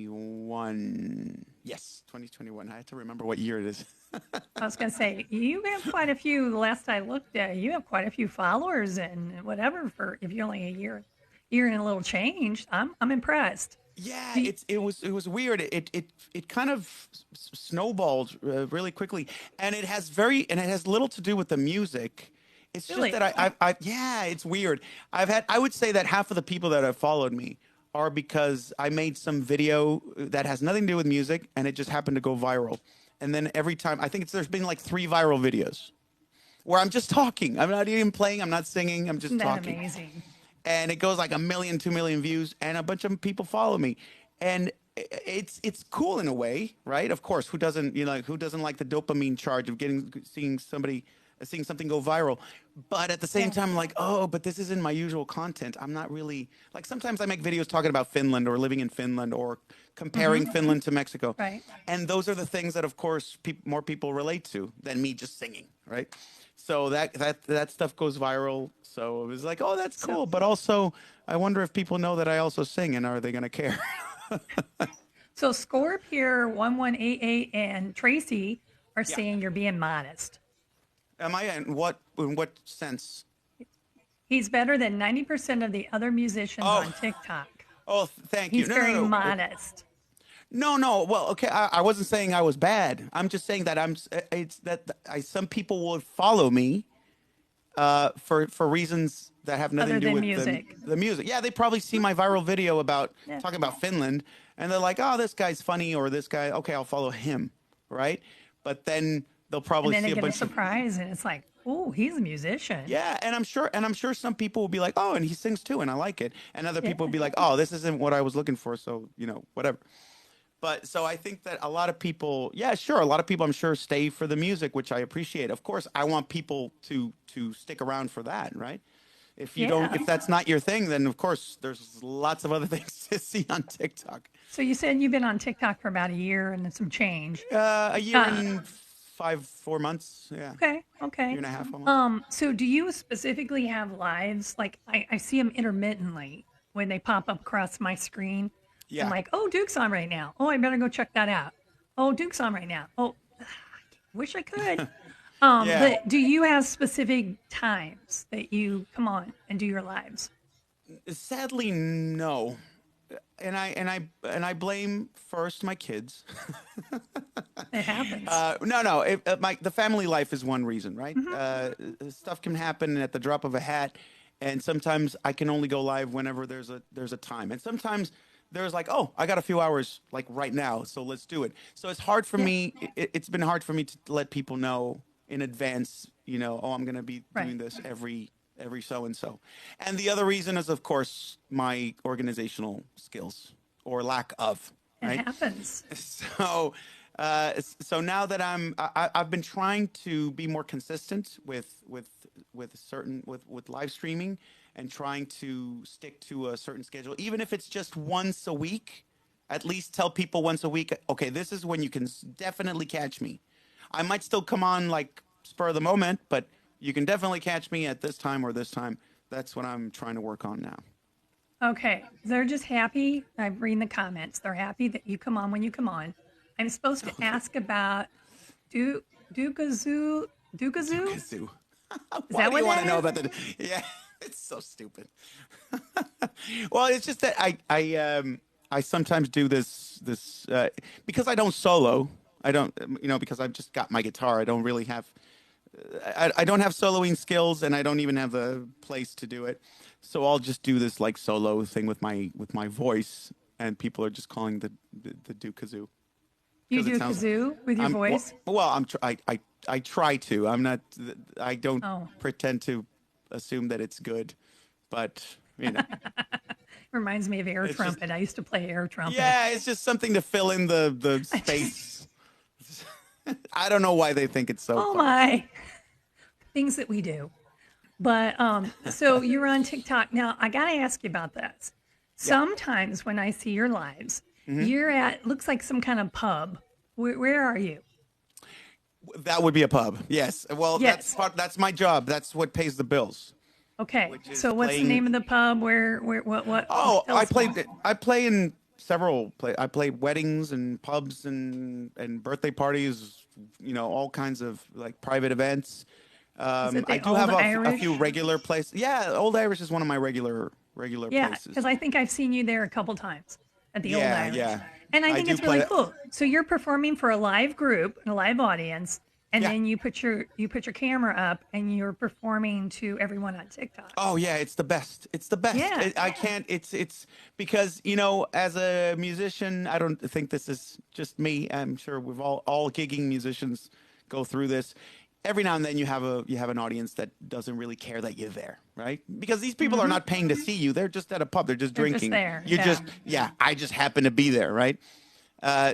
[SPEAKER 2] 2021. Yes, 2021. I had to remember what year it is.
[SPEAKER 1] I was going to say, you have quite a few, the last I looked at, you have quite a few followers and whatever for if you're only a year and a little change. I'm impressed.
[SPEAKER 2] Yeah,
[SPEAKER 1] Do you,
[SPEAKER 2] it was weird. It kind of snowballed really quickly, and it has little to do with the music. It's just
[SPEAKER 1] really?
[SPEAKER 2] that yeah, it's weird. I would say that half of the people that have followed me are because I made some video that has nothing to do with music, and it just happened to go viral. And then every time, I think there's been like 3 viral videos where I'm just talking. I'm not even playing. I'm not singing. I'm just
[SPEAKER 1] Isn't that
[SPEAKER 2] talking,
[SPEAKER 1] amazing?
[SPEAKER 2] and it goes like 1 million, 2 million views, and a bunch of people follow me, and it's cool in a way, right? Of course, who doesn't like the dopamine charge of seeing something go viral? But at the same
[SPEAKER 1] Yeah.
[SPEAKER 2] time, I'm like, oh, but this isn't my usual content. I'm not really like. Sometimes I make videos talking about Finland or living in Finland or comparing Finland to Mexico,
[SPEAKER 1] Right.
[SPEAKER 2] and those are the things that, of course, more people relate to than me just singing, right? So that stuff goes viral. So it was like, oh, that's
[SPEAKER 1] So
[SPEAKER 2] cool. But also, I wonder if people know that I also sing, and are they going to care?
[SPEAKER 1] so Scorp here 1188 and Tracy are
[SPEAKER 2] Yeah.
[SPEAKER 1] saying you're being modest.
[SPEAKER 2] Am I in what sense?
[SPEAKER 1] He's better than 90% of the other musicians
[SPEAKER 2] Oh,
[SPEAKER 1] on TikTok.
[SPEAKER 2] oh, thank you.
[SPEAKER 1] He's
[SPEAKER 2] No,
[SPEAKER 1] very
[SPEAKER 2] no, no.
[SPEAKER 1] modest.
[SPEAKER 2] No, no. Well, okay. I wasn't saying I was bad. I'm just saying that it's that some people will follow me for reasons that have nothing
[SPEAKER 1] Other
[SPEAKER 2] to do
[SPEAKER 1] than
[SPEAKER 2] with
[SPEAKER 1] music.
[SPEAKER 2] the music. Yeah, they probably see my viral video about
[SPEAKER 1] Yeah.
[SPEAKER 2] talking about Finland, and they're like, "Oh, this guy's funny," or "This guy, okay, I'll follow him," right? But then they'll
[SPEAKER 1] And
[SPEAKER 2] probably
[SPEAKER 1] then they
[SPEAKER 2] see a
[SPEAKER 1] get a
[SPEAKER 2] bunch of
[SPEAKER 1] surprise and it's like, oh, he's a musician.
[SPEAKER 2] yeah, and I'm sure some people will be like, "Oh, and he sings too, and I like it," and other
[SPEAKER 1] Yeah.
[SPEAKER 2] people will be like, "Oh, this isn't what I was looking for," so whatever. But so I think that a lot of people, yeah, sure, a lot of people I'm sure stay for the music, which I appreciate. Of course, I want people to stick around for that, right?
[SPEAKER 1] Yeah.
[SPEAKER 2] If that's not your thing, then of course there's lots of other things to see on TikTok.
[SPEAKER 1] So you said you've been on TikTok for about a year and some change.
[SPEAKER 2] A year
[SPEAKER 1] Uh,
[SPEAKER 2] and 4 months, yeah,
[SPEAKER 1] okay,
[SPEAKER 2] year
[SPEAKER 1] okay.
[SPEAKER 2] and a half almost.
[SPEAKER 1] So do you specifically have lives? Like I see them intermittently when they pop up across my screen. I'm
[SPEAKER 2] Yeah,
[SPEAKER 1] like, oh, Duke's on right now. Oh, I better go check that out. Oh, Duke's on right now. Oh, wish I could.
[SPEAKER 2] yeah.
[SPEAKER 1] But do you have specific times that you come on and do your lives?
[SPEAKER 2] Sadly, no. And I blame first my kids.
[SPEAKER 1] It happens.
[SPEAKER 2] No. The family life is one reason, right? Stuff can happen at the drop of a hat, and sometimes I can only go live whenever there's a time, and sometimes there's like, oh, I got a few hours like right now, so let's do it. So it's hard for
[SPEAKER 1] Yeah.
[SPEAKER 2] me. It's been hard for me to let people know in advance, oh, I'm going to be doing
[SPEAKER 1] Right.
[SPEAKER 2] this every so and so. And the other reason is, of course, my organizational skills or lack of,
[SPEAKER 1] It
[SPEAKER 2] right?
[SPEAKER 1] happens.
[SPEAKER 2] So, so now that I've been trying to be more consistent with live streaming and trying to stick to a certain schedule, even if it's just once a week. At least tell people once a week, okay, this is when you can definitely catch me. I might still come on like spur of the moment, but you can definitely catch me at this time or this time. That's what I'm trying to work on now.
[SPEAKER 1] Okay, they're just happy. I'm reading the comments. They're happy that you come on when you come on. I'm supposed to ask about do Dukazoo. Dukazoo?
[SPEAKER 2] Kazoo.
[SPEAKER 1] Is
[SPEAKER 2] Why
[SPEAKER 1] that
[SPEAKER 2] do
[SPEAKER 1] what
[SPEAKER 2] you want
[SPEAKER 1] that
[SPEAKER 2] to know
[SPEAKER 1] is?
[SPEAKER 2] about the? Yeah, it's so stupid. Well, it's just that I sometimes do this because I don't solo. I don't because I've just got my guitar. I don't really have I don't have soloing skills, and I don't even have the place to do it. So I'll just do this like solo thing with my voice, and people are just calling the do kazoo
[SPEAKER 1] You
[SPEAKER 2] because it
[SPEAKER 1] do
[SPEAKER 2] sounds.
[SPEAKER 1] kazoo with your
[SPEAKER 2] I'm well.
[SPEAKER 1] voice?
[SPEAKER 2] I try to. I'm not. I don't
[SPEAKER 1] Oh,
[SPEAKER 2] pretend to assume that it's good, but
[SPEAKER 1] reminds me of air
[SPEAKER 2] it's just
[SPEAKER 1] trumpet. I used to play air trumpet.
[SPEAKER 2] yeah, it's just something to fill in the
[SPEAKER 1] I just,
[SPEAKER 2] space. I don't know why they think it's so
[SPEAKER 1] oh
[SPEAKER 2] fun.
[SPEAKER 1] my, things that we do. But so you're on TikTok now. I got to ask you about this.
[SPEAKER 2] Yeah.
[SPEAKER 1] Sometimes when I see your lives,
[SPEAKER 2] Hmm.
[SPEAKER 1] you're at looks like some kind of pub. Where are you?
[SPEAKER 2] That would be a pub. Yes. Well,
[SPEAKER 1] Yes.
[SPEAKER 2] that's my job. That's what pays the bills,
[SPEAKER 1] Okay.
[SPEAKER 2] which is
[SPEAKER 1] So what's the
[SPEAKER 2] playing.
[SPEAKER 1] name of the pub? Where what?
[SPEAKER 2] Oh,
[SPEAKER 1] Tell us more.
[SPEAKER 2] I play in several play. I play weddings and pubs and birthday parties. All kinds of like private events.
[SPEAKER 1] Is it
[SPEAKER 2] I
[SPEAKER 1] the
[SPEAKER 2] do
[SPEAKER 1] Old
[SPEAKER 2] have a few
[SPEAKER 1] Irish?
[SPEAKER 2] regular places. Yeah, Old Irish is one of my regular
[SPEAKER 1] Yeah,
[SPEAKER 2] places.
[SPEAKER 1] because I think I've seen you there a couple times at the Old
[SPEAKER 2] Yeah,
[SPEAKER 1] Irish.
[SPEAKER 2] yeah.
[SPEAKER 1] And I
[SPEAKER 2] I
[SPEAKER 1] think
[SPEAKER 2] do
[SPEAKER 1] it's really
[SPEAKER 2] play.
[SPEAKER 1] cool. So you're performing for a live group, a live audience, and
[SPEAKER 2] Yeah.
[SPEAKER 1] then you put your camera up and you're performing to everyone on TikTok.
[SPEAKER 2] Oh yeah, it's the best. It's the best.
[SPEAKER 1] Yeah.
[SPEAKER 2] I can't. It's because as a musician, I don't think this is just me. I'm sure we've all gigging musicians go through this. Every now and then you have an audience that doesn't really care that you're there, right? Because these people are not paying to see you. They're just at a pub. They're just
[SPEAKER 1] They're just
[SPEAKER 2] drinking.
[SPEAKER 1] there.
[SPEAKER 2] You
[SPEAKER 1] Yeah.
[SPEAKER 2] just yeah. I just happen to be there, right?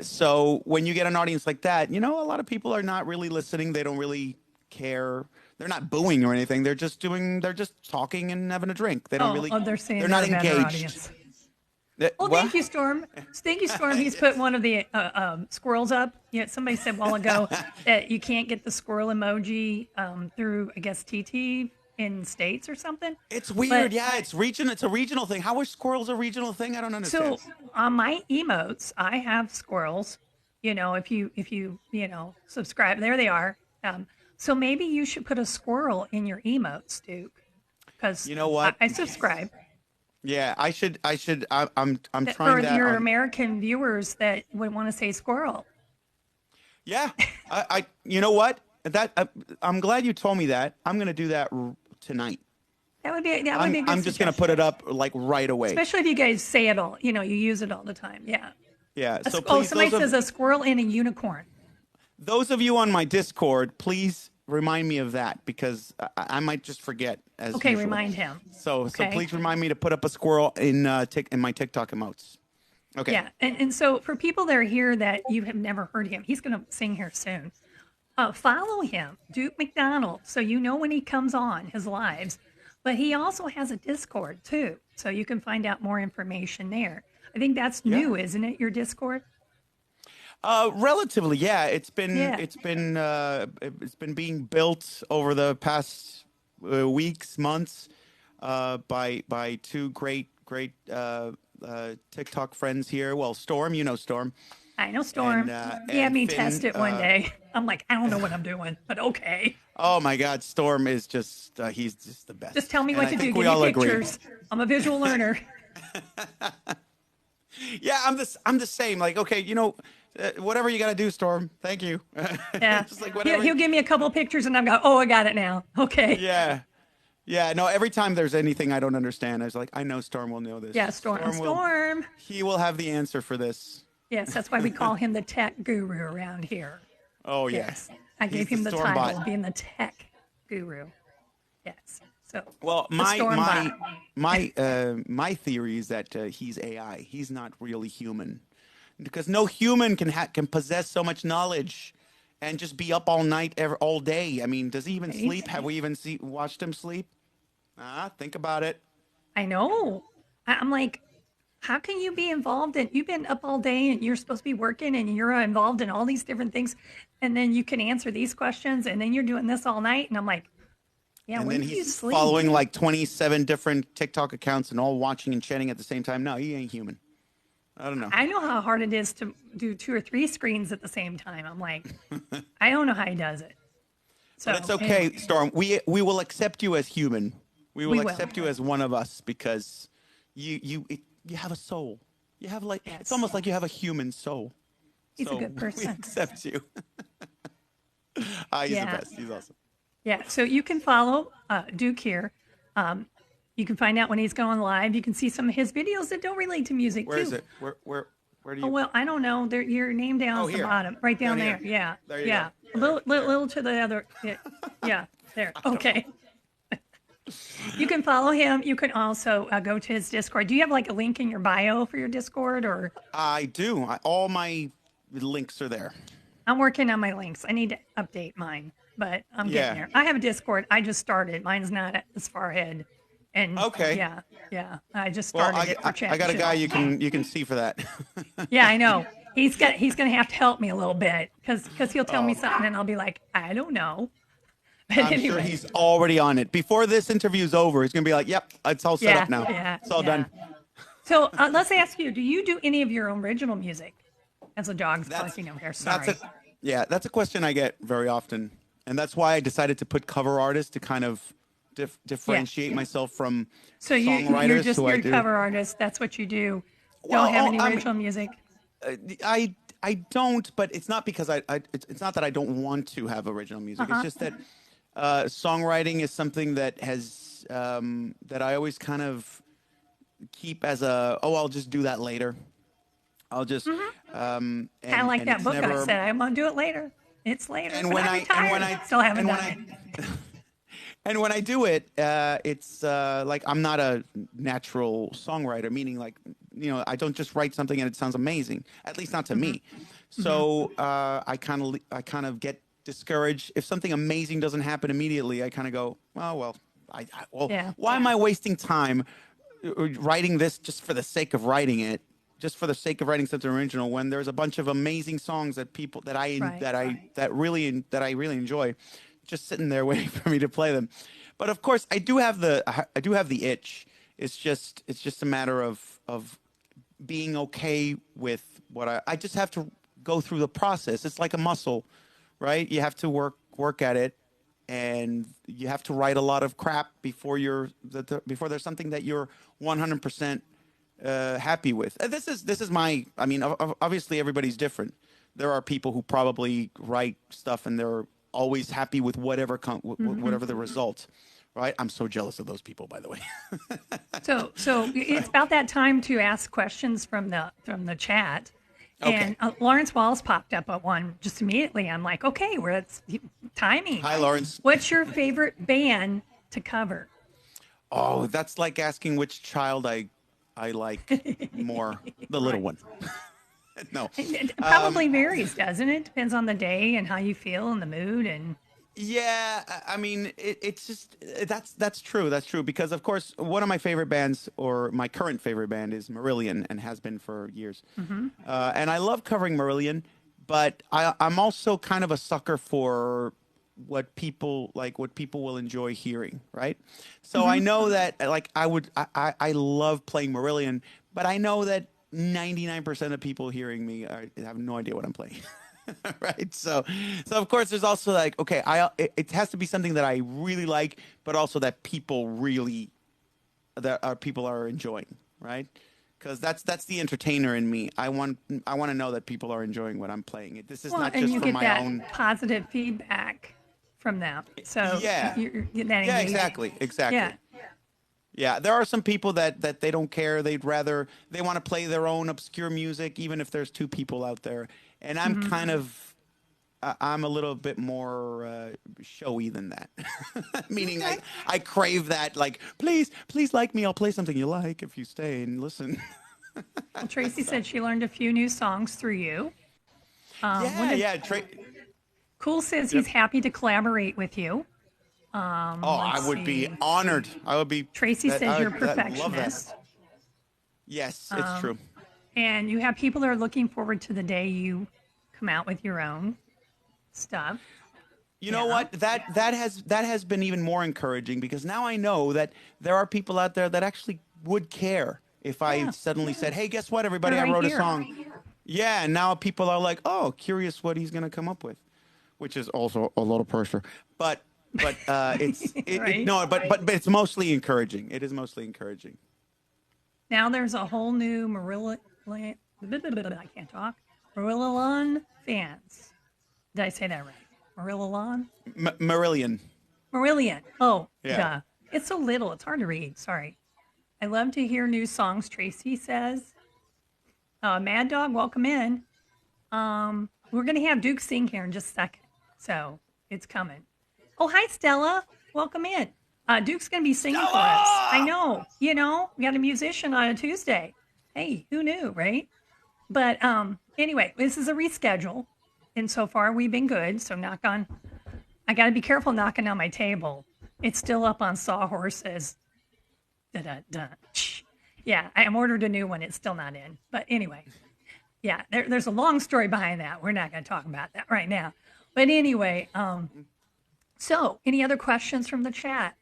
[SPEAKER 2] So when you get an audience like that, a lot of people are not really listening. They don't really care. They're not booing or anything. They're just talking and having a drink. They don't
[SPEAKER 1] Oh,
[SPEAKER 2] really,
[SPEAKER 1] oh, they're saying
[SPEAKER 2] they're
[SPEAKER 1] they're
[SPEAKER 2] not
[SPEAKER 1] a better
[SPEAKER 2] engaged.
[SPEAKER 1] audience. Well,
[SPEAKER 2] What?
[SPEAKER 1] thank you, Storm. Thank you, Storm. He's put one of the squirrels up. Somebody said a while ago that you can't get the squirrel emoji through, I guess, TT in states or something.
[SPEAKER 2] It's
[SPEAKER 1] But
[SPEAKER 2] weird. Yeah, it's region. It's a regional thing. How are squirrels a regional thing? I don't understand.
[SPEAKER 1] so on my emotes, I have squirrels. If you subscribe, there they are. So maybe you should put a squirrel in your emotes, Duke, because
[SPEAKER 2] You know
[SPEAKER 1] I,
[SPEAKER 2] what?
[SPEAKER 1] I subscribe.
[SPEAKER 2] Yeah, I should. I'm
[SPEAKER 1] That
[SPEAKER 2] trying
[SPEAKER 1] for
[SPEAKER 2] that
[SPEAKER 1] your
[SPEAKER 2] on.
[SPEAKER 1] American viewers that would want to say squirrel.
[SPEAKER 2] Yeah, You know what? I'm glad you told me that. I'm gonna do that tonight.
[SPEAKER 1] That would be a good
[SPEAKER 2] I'm just gonna put
[SPEAKER 1] suggestion.
[SPEAKER 2] it up like right away.
[SPEAKER 1] Especially if you guys say it all. You use it all the time. Yeah.
[SPEAKER 2] Yeah. So
[SPEAKER 1] Oh,
[SPEAKER 2] please,
[SPEAKER 1] somebody says a squirrel and a unicorn.
[SPEAKER 2] those of you on my Discord, please remind me of that because I might just forget as
[SPEAKER 1] Okay,
[SPEAKER 2] usual.
[SPEAKER 1] remind him.
[SPEAKER 2] So
[SPEAKER 1] Okay.
[SPEAKER 2] please remind me to put up a squirrel in my TikTok emotes. Okay.
[SPEAKER 1] Yeah. And so for people that are here that you have never heard him, he's going to sing here soon. Follow him, Duke McDonald, so you know when he comes on his lives. But he also has a Discord too, so you can find out more information there. I think that's
[SPEAKER 2] Yeah.
[SPEAKER 1] new, isn't it? Your Discord?
[SPEAKER 2] Relatively, yeah.
[SPEAKER 1] Yeah.
[SPEAKER 2] It's been being built over the past weeks, months, by two great TikTok friends here. Well, Storm, Storm,
[SPEAKER 1] I know, Storm. He had
[SPEAKER 2] and
[SPEAKER 1] me
[SPEAKER 2] Finn.
[SPEAKER 1] test it one day. I'm like, I don't know what I'm doing, but okay.
[SPEAKER 2] Oh my God, Storm is just he's just the best.
[SPEAKER 1] Just tell me
[SPEAKER 2] And
[SPEAKER 1] what
[SPEAKER 2] I
[SPEAKER 1] to do.
[SPEAKER 2] think
[SPEAKER 1] Give
[SPEAKER 2] we all
[SPEAKER 1] me
[SPEAKER 2] agree.
[SPEAKER 1] pictures. I'm a visual learner.
[SPEAKER 2] Yeah, I'm the same. Like, okay, whatever you got to do, Storm. Thank you.
[SPEAKER 1] Yeah.
[SPEAKER 2] Just like
[SPEAKER 1] He'll,
[SPEAKER 2] whatever.
[SPEAKER 1] he'll give me a couple of pictures and I'm going, oh, I got it now. Okay.
[SPEAKER 2] Yeah. Yeah, no, every time there's anything I don't understand, I was like, I know Storm will know this.
[SPEAKER 1] Yeah, Storm. Storm.
[SPEAKER 2] He will have the answer for this.
[SPEAKER 1] Yes, that's why we call him the tech guru around here.
[SPEAKER 2] Oh, yeah.
[SPEAKER 1] Yes. I gave
[SPEAKER 2] He's
[SPEAKER 1] him
[SPEAKER 2] the
[SPEAKER 1] the
[SPEAKER 2] storm
[SPEAKER 1] title
[SPEAKER 2] bot.
[SPEAKER 1] of being the tech guru. Yes. So
[SPEAKER 2] Well,
[SPEAKER 1] the storm bot.
[SPEAKER 2] my theory is that he's AI. He's not really human, because no human can possess so much knowledge and just be up all night, all day. I mean, does he even
[SPEAKER 1] Right?
[SPEAKER 2] sleep? Have we even watched him sleep? Think about it.
[SPEAKER 1] I know. I'm like, how can you be involved in? You've been up all day and you're supposed to be working and you're involved in all these different things, and then you can answer these questions, and then you're doing this all night, and I'm like, yeah,
[SPEAKER 2] And
[SPEAKER 1] when
[SPEAKER 2] then
[SPEAKER 1] do you
[SPEAKER 2] he's
[SPEAKER 1] sleep?
[SPEAKER 2] following like 27 different TikTok accounts and all watching and chatting at the same time. No, he ain't human. I don't know.
[SPEAKER 1] I know how hard it is to do 2 or 3 screens at the same time. I'm like, I don't know how he does it. So
[SPEAKER 2] But it's okay,
[SPEAKER 1] anyway,
[SPEAKER 2] Storm. We will accept you as human. We will
[SPEAKER 1] we will.
[SPEAKER 2] accept you as one of us, because you have a soul. You have like, it's
[SPEAKER 1] Yes.
[SPEAKER 2] almost like you have a human soul.
[SPEAKER 1] He's a
[SPEAKER 2] So
[SPEAKER 1] good
[SPEAKER 2] we
[SPEAKER 1] person.
[SPEAKER 2] accept you. He's the
[SPEAKER 1] Yeah.
[SPEAKER 2] best. He's awesome.
[SPEAKER 1] Yeah. So you can follow Duke here. You can find out when he's going live. You can see some of his videos that don't relate to music
[SPEAKER 2] Where
[SPEAKER 1] too.
[SPEAKER 2] is it? Where do
[SPEAKER 1] Oh
[SPEAKER 2] you?
[SPEAKER 1] well, I don't know. There, your name down
[SPEAKER 2] Oh,
[SPEAKER 1] at the
[SPEAKER 2] here.
[SPEAKER 1] bottom, right down
[SPEAKER 2] Down
[SPEAKER 1] there.
[SPEAKER 2] here.
[SPEAKER 1] Yeah,
[SPEAKER 2] There you
[SPEAKER 1] yeah.
[SPEAKER 2] go.
[SPEAKER 1] A little to the other. Yeah, there. Okay. You can follow him. You can also go to his Discord. Do you have like a link in your bio for your Discord, or?
[SPEAKER 2] I do. All my links are there.
[SPEAKER 1] I'm working on my links. I need to update mine, but I'm getting
[SPEAKER 2] Yeah.
[SPEAKER 1] there. I have a Discord. I just started. Mine's not as far ahead. And
[SPEAKER 2] Okay.
[SPEAKER 1] yeah. I just
[SPEAKER 2] Well,
[SPEAKER 1] started it for chat.
[SPEAKER 2] I got a
[SPEAKER 1] too.
[SPEAKER 2] guy you can see for that.
[SPEAKER 1] Yeah, I know. He's going to have to help me a little bit because he'll tell me
[SPEAKER 2] Oh.
[SPEAKER 1] something and I'll be like, I don't know. But
[SPEAKER 2] I'm
[SPEAKER 1] anyway,
[SPEAKER 2] sure he's already on it. Before this interview's over, he's gonna be like, "Yep, it's all set up now. It's all done."
[SPEAKER 1] So let's ask you: do you do any of your original music? As a dog's
[SPEAKER 2] That's
[SPEAKER 1] barking over here. Sorry.
[SPEAKER 2] that's a question I get very often, and that's why I decided to put cover artist to kind of differentiate myself from
[SPEAKER 1] So
[SPEAKER 2] songwriters
[SPEAKER 1] you're just
[SPEAKER 2] who
[SPEAKER 1] you're
[SPEAKER 2] I
[SPEAKER 1] a
[SPEAKER 2] do.
[SPEAKER 1] cover artist. That's what you do.
[SPEAKER 2] Well,
[SPEAKER 1] Don't have any
[SPEAKER 2] I mean,
[SPEAKER 1] original music.
[SPEAKER 2] I don't, but it's not because it's not that I don't want to have original music.
[SPEAKER 1] Uh-huh.
[SPEAKER 2] It's just that songwriting is something that has that I always kind of keep as I'll just do that later. I'll just
[SPEAKER 1] Kind of like that
[SPEAKER 2] it's
[SPEAKER 1] book I
[SPEAKER 2] never-
[SPEAKER 1] said. I'm gonna do it later. It's later.
[SPEAKER 2] And
[SPEAKER 1] but
[SPEAKER 2] when
[SPEAKER 1] I'm retired. Still haven't
[SPEAKER 2] and
[SPEAKER 1] done
[SPEAKER 2] when
[SPEAKER 1] it.
[SPEAKER 2] and when I do it, it's like I'm not a natural songwriter, meaning like, I don't just write something and it sounds amazing, at least not to me. So I kind of get discouraged if something amazing doesn't happen immediately. I kind of go, well,
[SPEAKER 1] Yeah.
[SPEAKER 2] why am I wasting time writing this just for the sake of writing it? Just for the sake of writing something original, when there's a bunch of amazing songs that I really enjoy, just sitting there waiting for me to play them. But of course, I do have the itch. It's just a matter of being okay with what I just have to go through the process. It's like a muscle, right? You have to work at it, and you have to write a lot of crap before there's something that you're 100% happy with. This is my. I mean, obviously everybody's different. There are people who probably write stuff and they're always happy with whatever the result. Right? I'm so jealous of those people, by the way.
[SPEAKER 1] So it's about that time to ask questions from the chat.
[SPEAKER 2] Okay.
[SPEAKER 1] And Lawrence Walls popped up at one just immediately. I'm like, okay, it's timing.
[SPEAKER 2] Hi, Lawrence.
[SPEAKER 1] What's your favorite band to cover?
[SPEAKER 2] Oh, that's like asking which child I like more, the little one. No.
[SPEAKER 1] It probably varies, doesn't it? Depends on the day and how you feel and the mood and.
[SPEAKER 2] Yeah, I mean, it's just that's true. That's true, because of course one of my favorite bands, or my current favorite band, is Marillion, and has been for years. And I love covering Marillion, but I'm also kind of a sucker for what people will enjoy hearing, right? So I know that like I love playing Marillion, but I know that 99% of people hearing me have no idea what I'm playing. Right, so of course there's also like, okay, it has to be something that I really like, but also that people are enjoying, right? Because that's the entertainer in me. I want to know that people are enjoying what I'm playing. This is not
[SPEAKER 1] and
[SPEAKER 2] just
[SPEAKER 1] you
[SPEAKER 2] for
[SPEAKER 1] get
[SPEAKER 2] my
[SPEAKER 1] that
[SPEAKER 2] own.
[SPEAKER 1] positive feedback from them. So
[SPEAKER 2] Yeah.
[SPEAKER 1] you're getting that
[SPEAKER 2] Yeah,
[SPEAKER 1] engagement.
[SPEAKER 2] exactly.
[SPEAKER 1] Yeah.
[SPEAKER 2] Yeah, there are some people that they don't care. They want to play their own obscure music, even if there's two people out there. And I'm kind of I'm a little bit more showy than that. Meaning,
[SPEAKER 1] Okay.
[SPEAKER 2] I crave that. Like, please like me. I'll play something you like if you stay and listen.
[SPEAKER 1] Well, Tracy
[SPEAKER 2] So,
[SPEAKER 1] said she learned a few new songs through you. What
[SPEAKER 2] yeah,
[SPEAKER 1] did
[SPEAKER 2] yeah.
[SPEAKER 1] Cool says he's
[SPEAKER 2] Yep.
[SPEAKER 1] happy to collaborate with you.
[SPEAKER 2] Oh, I
[SPEAKER 1] Let's
[SPEAKER 2] would be
[SPEAKER 1] see.
[SPEAKER 2] honored. I would be
[SPEAKER 1] Tracy
[SPEAKER 2] that.
[SPEAKER 1] says
[SPEAKER 2] I
[SPEAKER 1] you're a
[SPEAKER 2] would that, love that.
[SPEAKER 1] perfectionist.
[SPEAKER 2] Yes, it's true.
[SPEAKER 1] And you have people that are looking forward to the day you come out with your own stuff.
[SPEAKER 2] You know
[SPEAKER 1] Yeah.
[SPEAKER 2] what? That has been even more encouraging because now I know that there are people out there that actually would care if I
[SPEAKER 1] Yeah.
[SPEAKER 2] suddenly said, "Hey, guess what,
[SPEAKER 1] They're
[SPEAKER 2] everybody? I
[SPEAKER 1] right
[SPEAKER 2] wrote a
[SPEAKER 1] here.
[SPEAKER 2] song." Yeah, and now people are like, "Oh, curious what he's gonna come up with," which is also a lot of pressure. But
[SPEAKER 1] Right.
[SPEAKER 2] no, but it's mostly encouraging. It is mostly encouraging.
[SPEAKER 1] Now there's a whole new I can't talk. Marillion fans. Did I say that right? Marillion?
[SPEAKER 2] Marillion.
[SPEAKER 1] Marillion. Oh,
[SPEAKER 2] Yeah.
[SPEAKER 1] duh. It's so little. It's hard to read. Sorry. I love to hear new songs, Tracy says. Mad Dog, welcome in. We're going to have Duke sing here in just a second. So it's coming. Oh, hi, Stella. Welcome in. Duke's going to be singing for us. I
[SPEAKER 2] Stella!
[SPEAKER 1] know. We got a musician on a Tuesday. Hey, who knew, right? But anyway, this is a reschedule. And so far, we've been good. So I got to be careful knocking on my table. It's still up on Sawhorses. Da-da-da. Yeah, I ordered a new one. It's still not in. But anyway, yeah, there's a long story behind that. We're not going to talk about that right now. But anyway, so any other questions from the chat?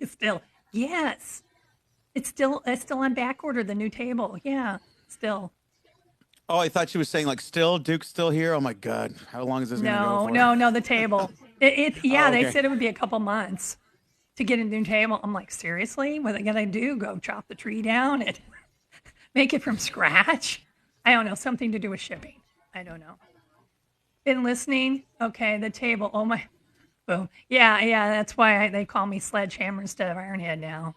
[SPEAKER 1] Still, yes, it's still on back order. The new table, yeah, still.
[SPEAKER 2] Oh, I thought she was saying like, still Duke's still here. Oh my God, how long is this gonna go
[SPEAKER 1] No,
[SPEAKER 2] for?
[SPEAKER 1] no, no, the table. Yeah,
[SPEAKER 2] Oh,
[SPEAKER 1] they
[SPEAKER 2] okay.
[SPEAKER 1] said it would be a couple months to get a new table. I'm like, seriously? What are they gonna do? Go chop the tree down and make it from scratch? I don't know. Something to do with shipping. I don't know. Been listening? Okay, the table. Oh my. Boom. Yeah, yeah. That's why they call me Sledgehammer instead of Ironhead now.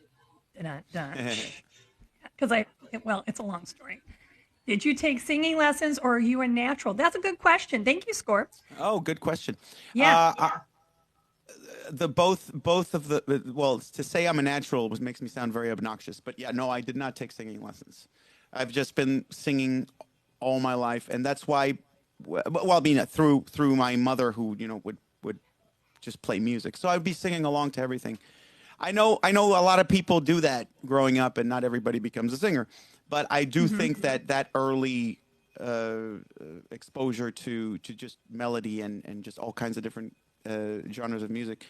[SPEAKER 1] Because well, it's a long story. Did you take singing lessons or are you a natural? That's a good question. Thank you, Scorp.
[SPEAKER 2] Oh, good question.
[SPEAKER 1] Yeah.
[SPEAKER 2] The both of the well, to say I'm a natural makes me sound very obnoxious, but yeah, no, I did not take singing lessons. I've just been singing all my life, and that's why. Well, I mean, through my mother, who would just play music, so I'd be singing along to everything. I know a lot of people do that growing up, and not everybody becomes a singer. But I do
[SPEAKER 1] Hmm.
[SPEAKER 2] think that early exposure to just melody and just all kinds of different genres of music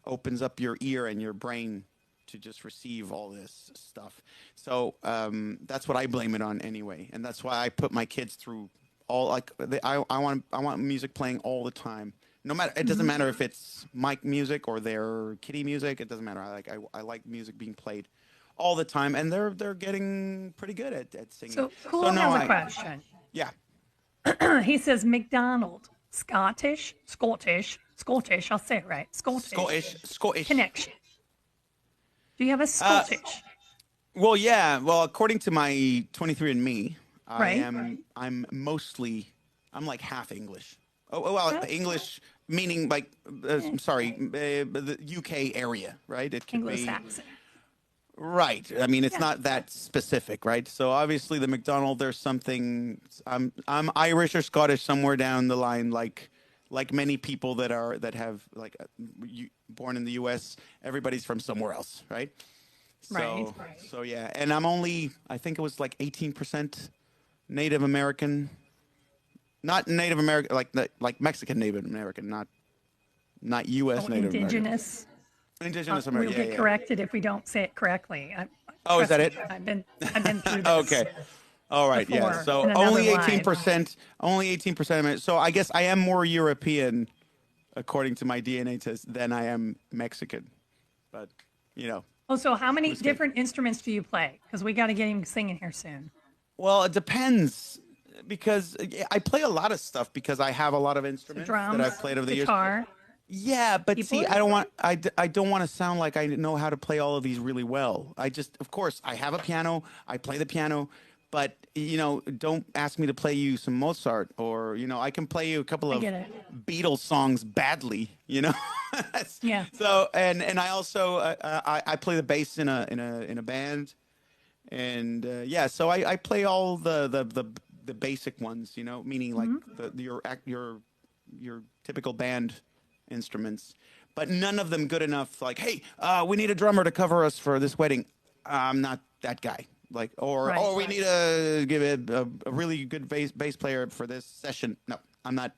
[SPEAKER 2] opens up your ear and your brain to just receive all this stuff. So that's what I blame it on anyway, and that's why I put my kids through all I want music playing all the time. No matter it doesn't
[SPEAKER 1] Hmm.
[SPEAKER 2] matter if it's my music or their kitty music. It doesn't matter. I like music being played all the time, and they're getting pretty good at singing.
[SPEAKER 1] So
[SPEAKER 2] So
[SPEAKER 1] Cool
[SPEAKER 2] no,
[SPEAKER 1] has a
[SPEAKER 2] I
[SPEAKER 1] question.
[SPEAKER 2] yeah.
[SPEAKER 1] He says McDonald, Scottish. I'll say it right. Scottish
[SPEAKER 2] Scottish.
[SPEAKER 1] connection. Do you have a
[SPEAKER 2] Uh,
[SPEAKER 1] Scottish?
[SPEAKER 2] well, yeah. Well, according to my 23andMe,
[SPEAKER 1] Right.
[SPEAKER 2] I'm like half English. Well,
[SPEAKER 1] Well,
[SPEAKER 2] English meaning like
[SPEAKER 1] eh,
[SPEAKER 2] sorry, the UK area, right? It could be
[SPEAKER 1] Anglo-Saxon.
[SPEAKER 2] right. I mean, it's
[SPEAKER 1] Yeah.
[SPEAKER 2] not that specific, right? So obviously, the McDonald, there's something. I'm Irish or Scottish somewhere down the line, like many people that have like born in the U.S. Everybody's from somewhere else, right?
[SPEAKER 1] Right.
[SPEAKER 2] So yeah, and I think it was like 18% Native American, not Native American, like Mexican Native American, not
[SPEAKER 1] Oh,
[SPEAKER 2] U.S. Native American,
[SPEAKER 1] indigenous.
[SPEAKER 2] indigenous
[SPEAKER 1] We'll
[SPEAKER 2] American. Yeah,
[SPEAKER 1] get
[SPEAKER 2] yeah.
[SPEAKER 1] corrected if we don't say it correctly.
[SPEAKER 2] Oh, is
[SPEAKER 1] Trust
[SPEAKER 2] that it?
[SPEAKER 1] me, I've been through this
[SPEAKER 2] Okay. All right. Yeah.
[SPEAKER 1] before in
[SPEAKER 2] So
[SPEAKER 1] another
[SPEAKER 2] only
[SPEAKER 1] life.
[SPEAKER 2] 18%. Only 18% of it. So I guess I am more European, according to my DNA test, than I am Mexican. But you know,
[SPEAKER 1] Oh, so how many
[SPEAKER 2] who's kidding?
[SPEAKER 1] different instruments do you play? Because we got to get him singing here soon.
[SPEAKER 2] Well, it depends because I play a lot of stuff because I have a lot of
[SPEAKER 1] So
[SPEAKER 2] instruments that I've
[SPEAKER 1] drums,
[SPEAKER 2] played over the years.
[SPEAKER 1] guitar,
[SPEAKER 2] Yeah, but see,
[SPEAKER 1] keyboard.
[SPEAKER 2] I don't want to sound like I know how to play all of these really well. Of course, I have a piano. I play the piano, but don't ask me to play you some Mozart, or I can play you a couple
[SPEAKER 1] I
[SPEAKER 2] of
[SPEAKER 1] get it.
[SPEAKER 2] Beatles songs badly.
[SPEAKER 1] Yeah.
[SPEAKER 2] So and I also I play the bass in a band, and yeah, so I play all the basic ones, meaning like your typical band instruments, but none of them good enough. Like, hey, we need a drummer to cover us for this wedding. I'm not that guy. Like, or we need to give it a really good bass player for this session. No, I'm not.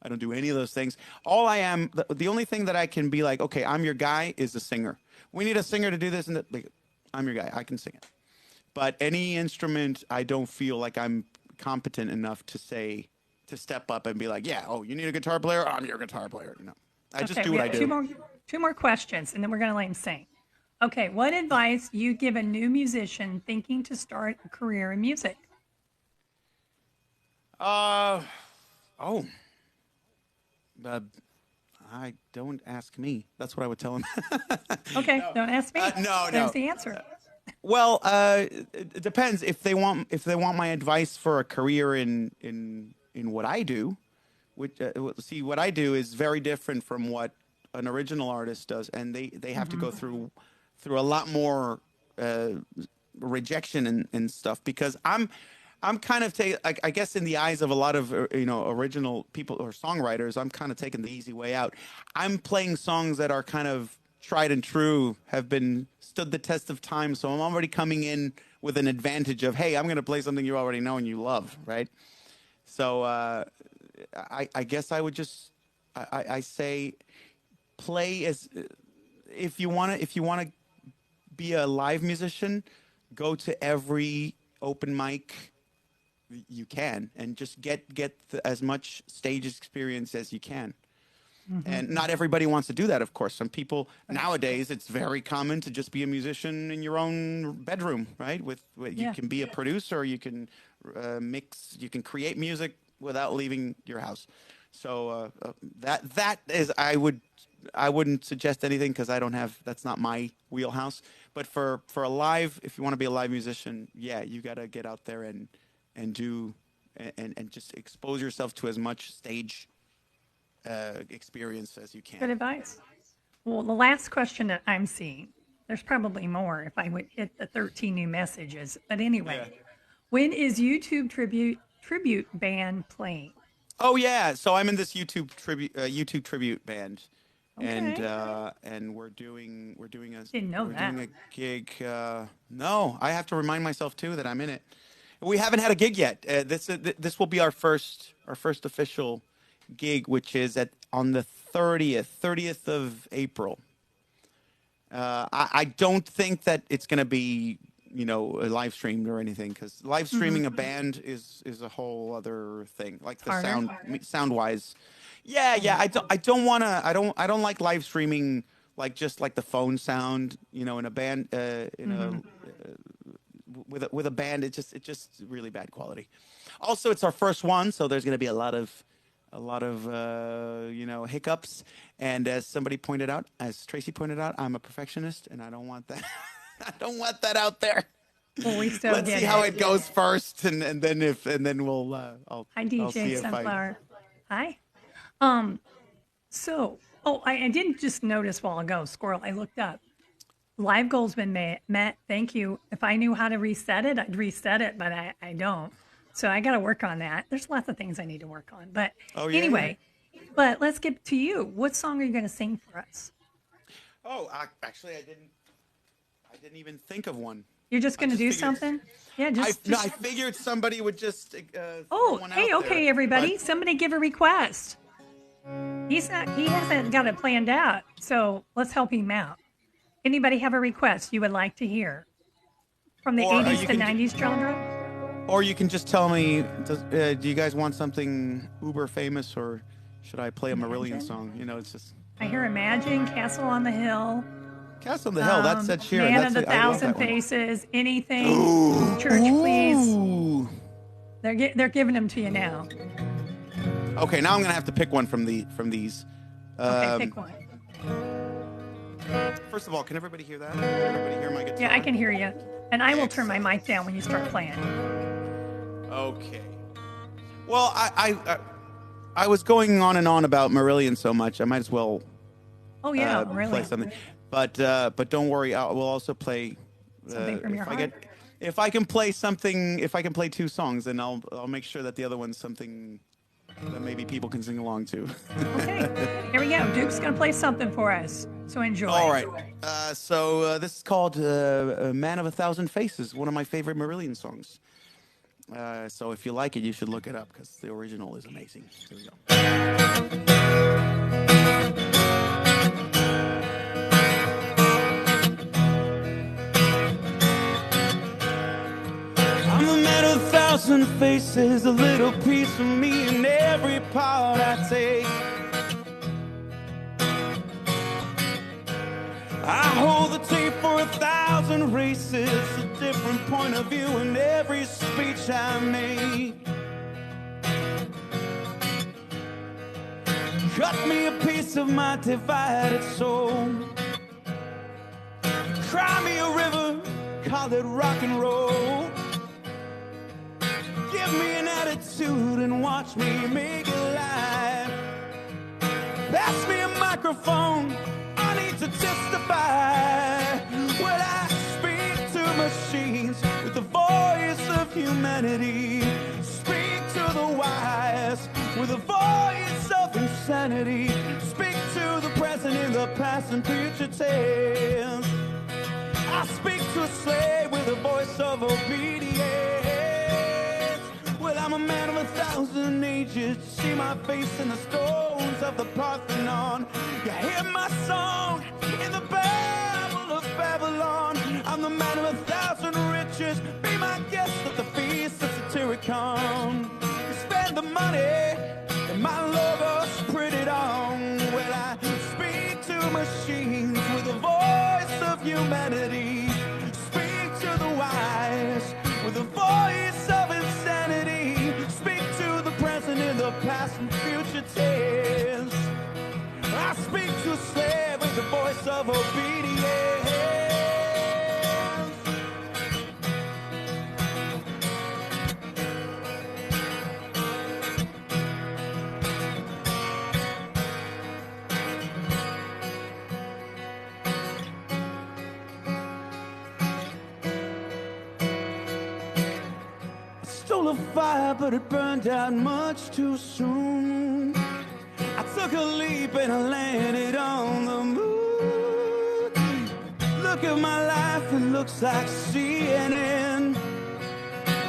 [SPEAKER 2] I don't do any of those things. All I am, the only thing that I can be like, okay, I'm your guy, is a singer. We need a singer to do this, and that. Like, I'm your guy. I can sing it. But any instrument, I don't feel like I'm competent enough to step up and be like, yeah, oh, you need a guitar player? I'm your guitar player. I just do
[SPEAKER 1] we
[SPEAKER 2] what I
[SPEAKER 1] have
[SPEAKER 2] do.
[SPEAKER 1] two more questions, and then we're going to let him sing. Okay, what advice you give a new musician thinking to start a career in music?
[SPEAKER 2] Oh, I don't ask me. That's what I would tell him.
[SPEAKER 1] Okay, don't ask me.
[SPEAKER 2] No.
[SPEAKER 1] There's the answer.
[SPEAKER 2] Well, it depends. If they want my advice for a career in what I do, which see, what I do is very different from what an original artist does, and they have to go through a lot more rejection and stuff, because I'm kind of I guess in the eyes of a lot of original people or songwriters, I'm kind of taking the easy way out. I'm playing songs that are kind of tried and true, have been stood the test of time, so I'm already coming in with an advantage of, hey, I'm going to play something you already know and you love, right? So I guess I would just I say play as if you want to be a live musician, go to every open mic you can and just get as much stage experience as you can. And not everybody wants to do that, of course. Some people nowadays, it's very common to just be a musician in your own bedroom, right? You can be a producer, you can mix, you can create music without leaving your house. So that is, I wouldn't suggest anything, because that's not my wheelhouse. But for a live, if you want to be a live musician, yeah, you got to get out there and do and just expose yourself to as much stage experience as you can.
[SPEAKER 1] Good advice. Well, the last question that I'm seeing, there's probably more if I would hit the 13 new messages. But anyway, when is YouTube tribute band playing?
[SPEAKER 2] Oh yeah, so I'm in this YouTube tribute band,
[SPEAKER 1] Okay.
[SPEAKER 2] and we're doing
[SPEAKER 1] Didn't know that.
[SPEAKER 2] doing a gig. No, I have to remind myself too that I'm in it. We haven't had a gig yet. This will be our first official gig, which is on the 30th of April. I don't think that it's going to be live streamed or anything, because live streaming a band is a whole other thing, like the sound wise. Yeah, I don't want to. I don't like live streaming, like just like the phone sound, in a band with a band. It's just really bad quality. Also, it's our first one, so there's going to be a lot of hiccups. And as Tracy pointed out, I'm a perfectionist, and I don't want that. I don't want that out there.
[SPEAKER 1] Well, we still
[SPEAKER 2] Let's see how it goes first, and then we'll. I'll
[SPEAKER 1] Hi, DJ
[SPEAKER 2] I'll see
[SPEAKER 1] Sunflower. Hi. So, I didn't just notice a while ago, Squirrel. I looked up. Live goals been met. Thank you. If I knew how to reset it, I'd reset it, but I don't. So I got to work on that. There's lots of things I need to work on. But anyway, but let's get to you. What song are you going to sing for us?
[SPEAKER 2] Oh, actually, I didn't even think of one.
[SPEAKER 1] You're just going to do something? Yeah,
[SPEAKER 2] I figured somebody would just.
[SPEAKER 1] Hey, okay, everybody. Somebody give a request. He hasn't got it planned out, so let's help him out. Anybody have a request you would like to hear from the 80s to 90s genre?
[SPEAKER 2] Or you can just tell me, do you guys want something uber famous, or should I play a Marillion song? It's just.
[SPEAKER 1] I hear Imagine, Castle on the Hill.
[SPEAKER 2] Castle on the Hill, that's Ed Sheeran.
[SPEAKER 1] Man of the Thousand Faces, anything. Ooh. Church, please.
[SPEAKER 2] Ooh.
[SPEAKER 1] They're giving them to you now.
[SPEAKER 2] Okay, now I'm going to have to pick one from these.
[SPEAKER 1] Okay, pick one.
[SPEAKER 2] First of all, can everybody hear that? Can everybody hear my guitar?
[SPEAKER 1] Yeah, I can hear you. And I will turn my mic down when you start playing.
[SPEAKER 2] Okay. Well, I was going on and on about Marillion so much. I might as well
[SPEAKER 1] Oh yeah,
[SPEAKER 2] play
[SPEAKER 1] really.
[SPEAKER 2] something. But don't worry. We'll also play
[SPEAKER 1] Something from your heart.
[SPEAKER 2] if I can play something. If I can play two songs, then I'll make sure that the other one's something that maybe people can sing along to.
[SPEAKER 1] Okay, here we go. Duke's gonna play something for us, so enjoy.
[SPEAKER 2] All right. So this is called "Man of a Thousand Faces," one of my favorite Marillion songs. So if you like it, you should look it up because the original is amazing. Here we go. I'm the man of a thousand faces, a little piece of me in every part I take. I hold the tape for 1,000 races, a different point of view in every speech I make. Cut me a piece of my divided soul. Cry me a river, call it rock and roll. Give me an attitude and watch me make it live. Pass me a microphone, I need to testify. When I speak to machines with the voice of humanity, speak to the wise with the voice of insanity, speak to the present in the past and future tense. I speak to a slave with the voice of obedience. Well, I'm a man of 1,000 ages. See my face in the stones of the Parthenon. You hear my song in the babble of Babylon. I'm the man of 1,000 riches. Be my guest at the feast of Satyricon. You spend the money and my logo's printed on. Well, I speak to machines with the voice of humanity. Speak to the wise with the voice of insanity. Speak to the present in the past and future tense. I speak to a slave with the voice of obedience. Stole a fire, but it burned out much too soon. I took a leap and I landed on the moon. Look at my life, it looks like CNN.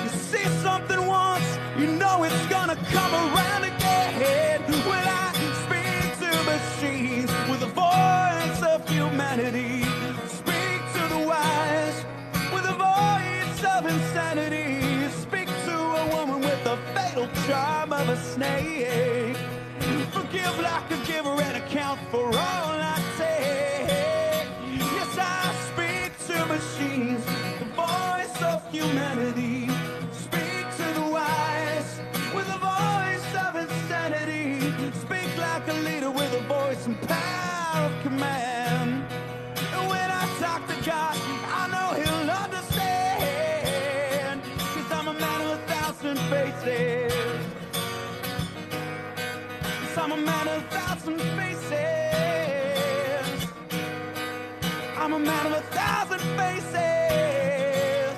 [SPEAKER 2] You see something once, you know it's gonna come around again. When I speak to machines with the voice of humanity, speak to the wise with the voice of insanity. Speak to a woman with the fatal charm of a snake. Forgive like a giver and account for all I take. Yes, I speak to machines, the voice of humanity. Speak to the wise with the voice of insanity. Speak like a leader with a voice and power of command. And when I talk to God, I know He'll understand. 'Cause I'm a man of 1,000 faces. I'm a man of 1,000 faces. I'm a man of 1,000 faces.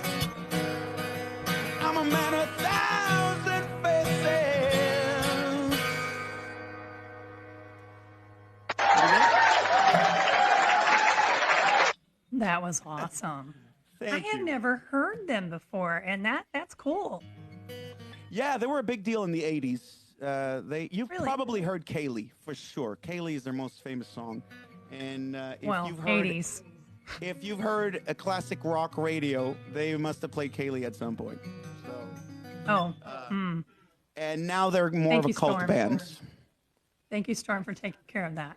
[SPEAKER 2] I'm a man of 1,000 faces.
[SPEAKER 1] That was awesome. I
[SPEAKER 2] Thank
[SPEAKER 1] had
[SPEAKER 2] you.
[SPEAKER 1] never heard them before, and that's cool.
[SPEAKER 2] Yeah, they were a big deal in the 80s. You've
[SPEAKER 1] Really?
[SPEAKER 2] probably heard Kaylee for sure. Kaylee is their most famous song. And
[SPEAKER 1] Well,
[SPEAKER 2] you've heard
[SPEAKER 1] 80s.
[SPEAKER 2] if you've heard a classic rock radio, they must have played Kaylee at some point. So,
[SPEAKER 1] Oh,
[SPEAKER 2] and now they're more
[SPEAKER 1] Thank
[SPEAKER 2] of a
[SPEAKER 1] you,
[SPEAKER 2] cult
[SPEAKER 1] Storm.
[SPEAKER 2] band.
[SPEAKER 1] thank you, Storm, for taking care of that.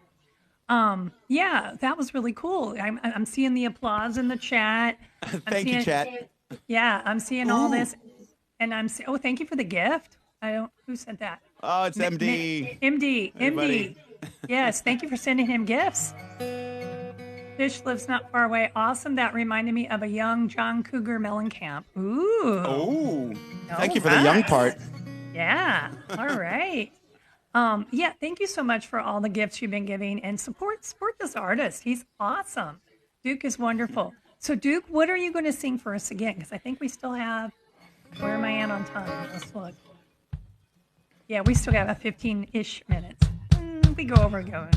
[SPEAKER 1] Yeah, that was really cool. I'm seeing the applause in the chat.
[SPEAKER 2] Thank you, chat.
[SPEAKER 1] Yeah, I'm seeing all this, and oh, thank you for the gift. Who said that?
[SPEAKER 2] Oh, it's MD.
[SPEAKER 1] MD,
[SPEAKER 2] Hey, buddy.
[SPEAKER 1] MD. Yes, thank you for sending him gifts. Fish lives not far away. Awesome. That reminded me of a young John Cougar Mellencamp. Ooh.
[SPEAKER 2] Oh, Thank
[SPEAKER 1] Oh,
[SPEAKER 2] you for the young
[SPEAKER 1] nice.
[SPEAKER 2] part.
[SPEAKER 1] Yeah. All right. Yeah, thank you so much for all the gifts you've been giving and support this artist. He's awesome. Duke is wonderful. So Duke, what are you going to sing for us again? Because I think we still have, where am I at on time? Let's look. Yeah, we still got about 15-ish minutes. We go over, go.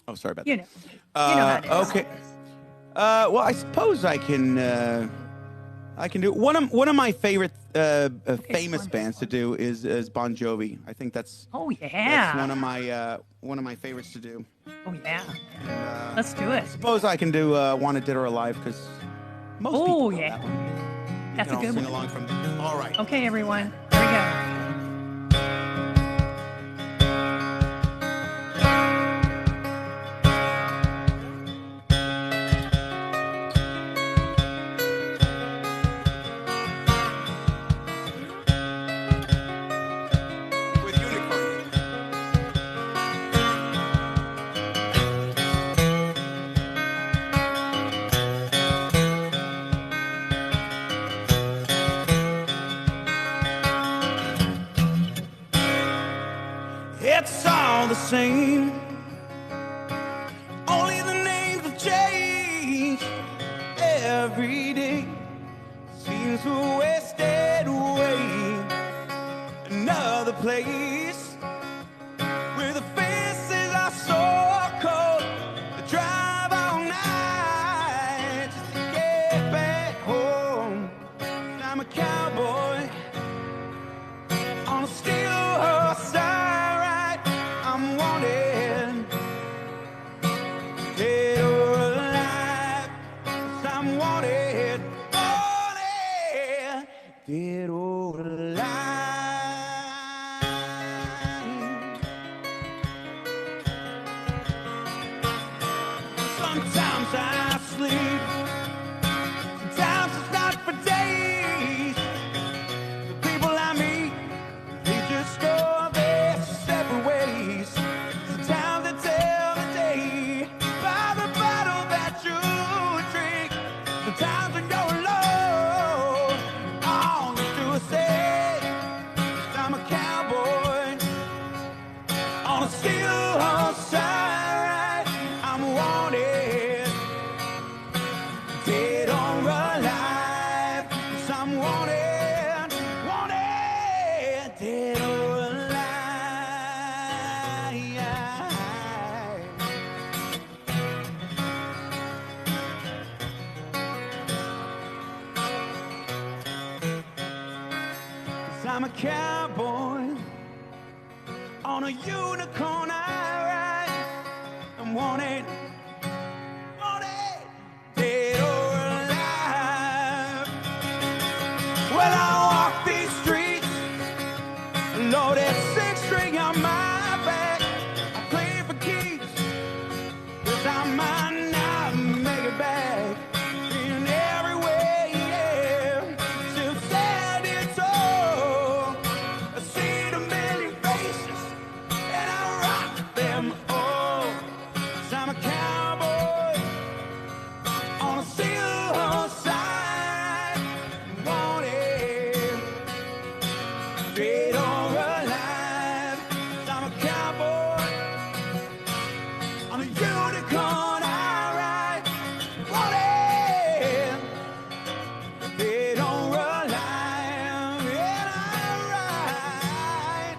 [SPEAKER 2] Oh, sorry about
[SPEAKER 1] You
[SPEAKER 2] that.
[SPEAKER 1] know. You know how it is.
[SPEAKER 2] Okay. Well, I suppose I can do one of my favorite famous
[SPEAKER 1] Bon
[SPEAKER 2] bands to do is Bon Jovi. I think that's
[SPEAKER 1] Oh,
[SPEAKER 2] that's
[SPEAKER 1] yeah.
[SPEAKER 2] one of my favorites to do.
[SPEAKER 1] Oh, yeah.
[SPEAKER 2] And,
[SPEAKER 1] Let's do it.
[SPEAKER 2] I suppose I can do Wanted Dead or Alive because most people
[SPEAKER 1] Oh,
[SPEAKER 2] know
[SPEAKER 1] yeah.
[SPEAKER 2] that one. You
[SPEAKER 1] That's
[SPEAKER 2] can
[SPEAKER 1] a
[SPEAKER 2] all
[SPEAKER 1] good
[SPEAKER 2] sing
[SPEAKER 1] one.
[SPEAKER 2] along from there. All right.
[SPEAKER 1] Okay, everyone. Here we go.
[SPEAKER 2] With Unicorn. It's all the same. Only the names have changed. Every day seems a wasted away. Another place where the faces are so cold. I drive all night just to get back home. I'm a cowboy on a steel horse. I'm wanted, dead or alive. 'Cause I'm wanted, dead or alive. Sometimes I sleep, sometimes it's not for days. The people I meet, they just go their separate ways. Sometimes they tell the day by the bottle that you drink. Sometimes we go low, all you do is say, I'm a cowboy on a steel horse. I'm wanted, dead or alive. 'Cause I'm wanted, dead or alive. Cause I'm a cowboy on a unicorn. I ride. I'm wanted, dead or alive. Well, I walk these streets, loaded 6-string on my back. I play for keeps, 'cause I might not make it back. In every way, yeah. Still standing tall. I see a million faces, and I rock them all. 'Cause I'm a cowboy on a steel horse. I'm wanted, dead or alive. 'Cause I'm a cowboy on a unicorn. I ride, wanted, dead or alive. And I ride,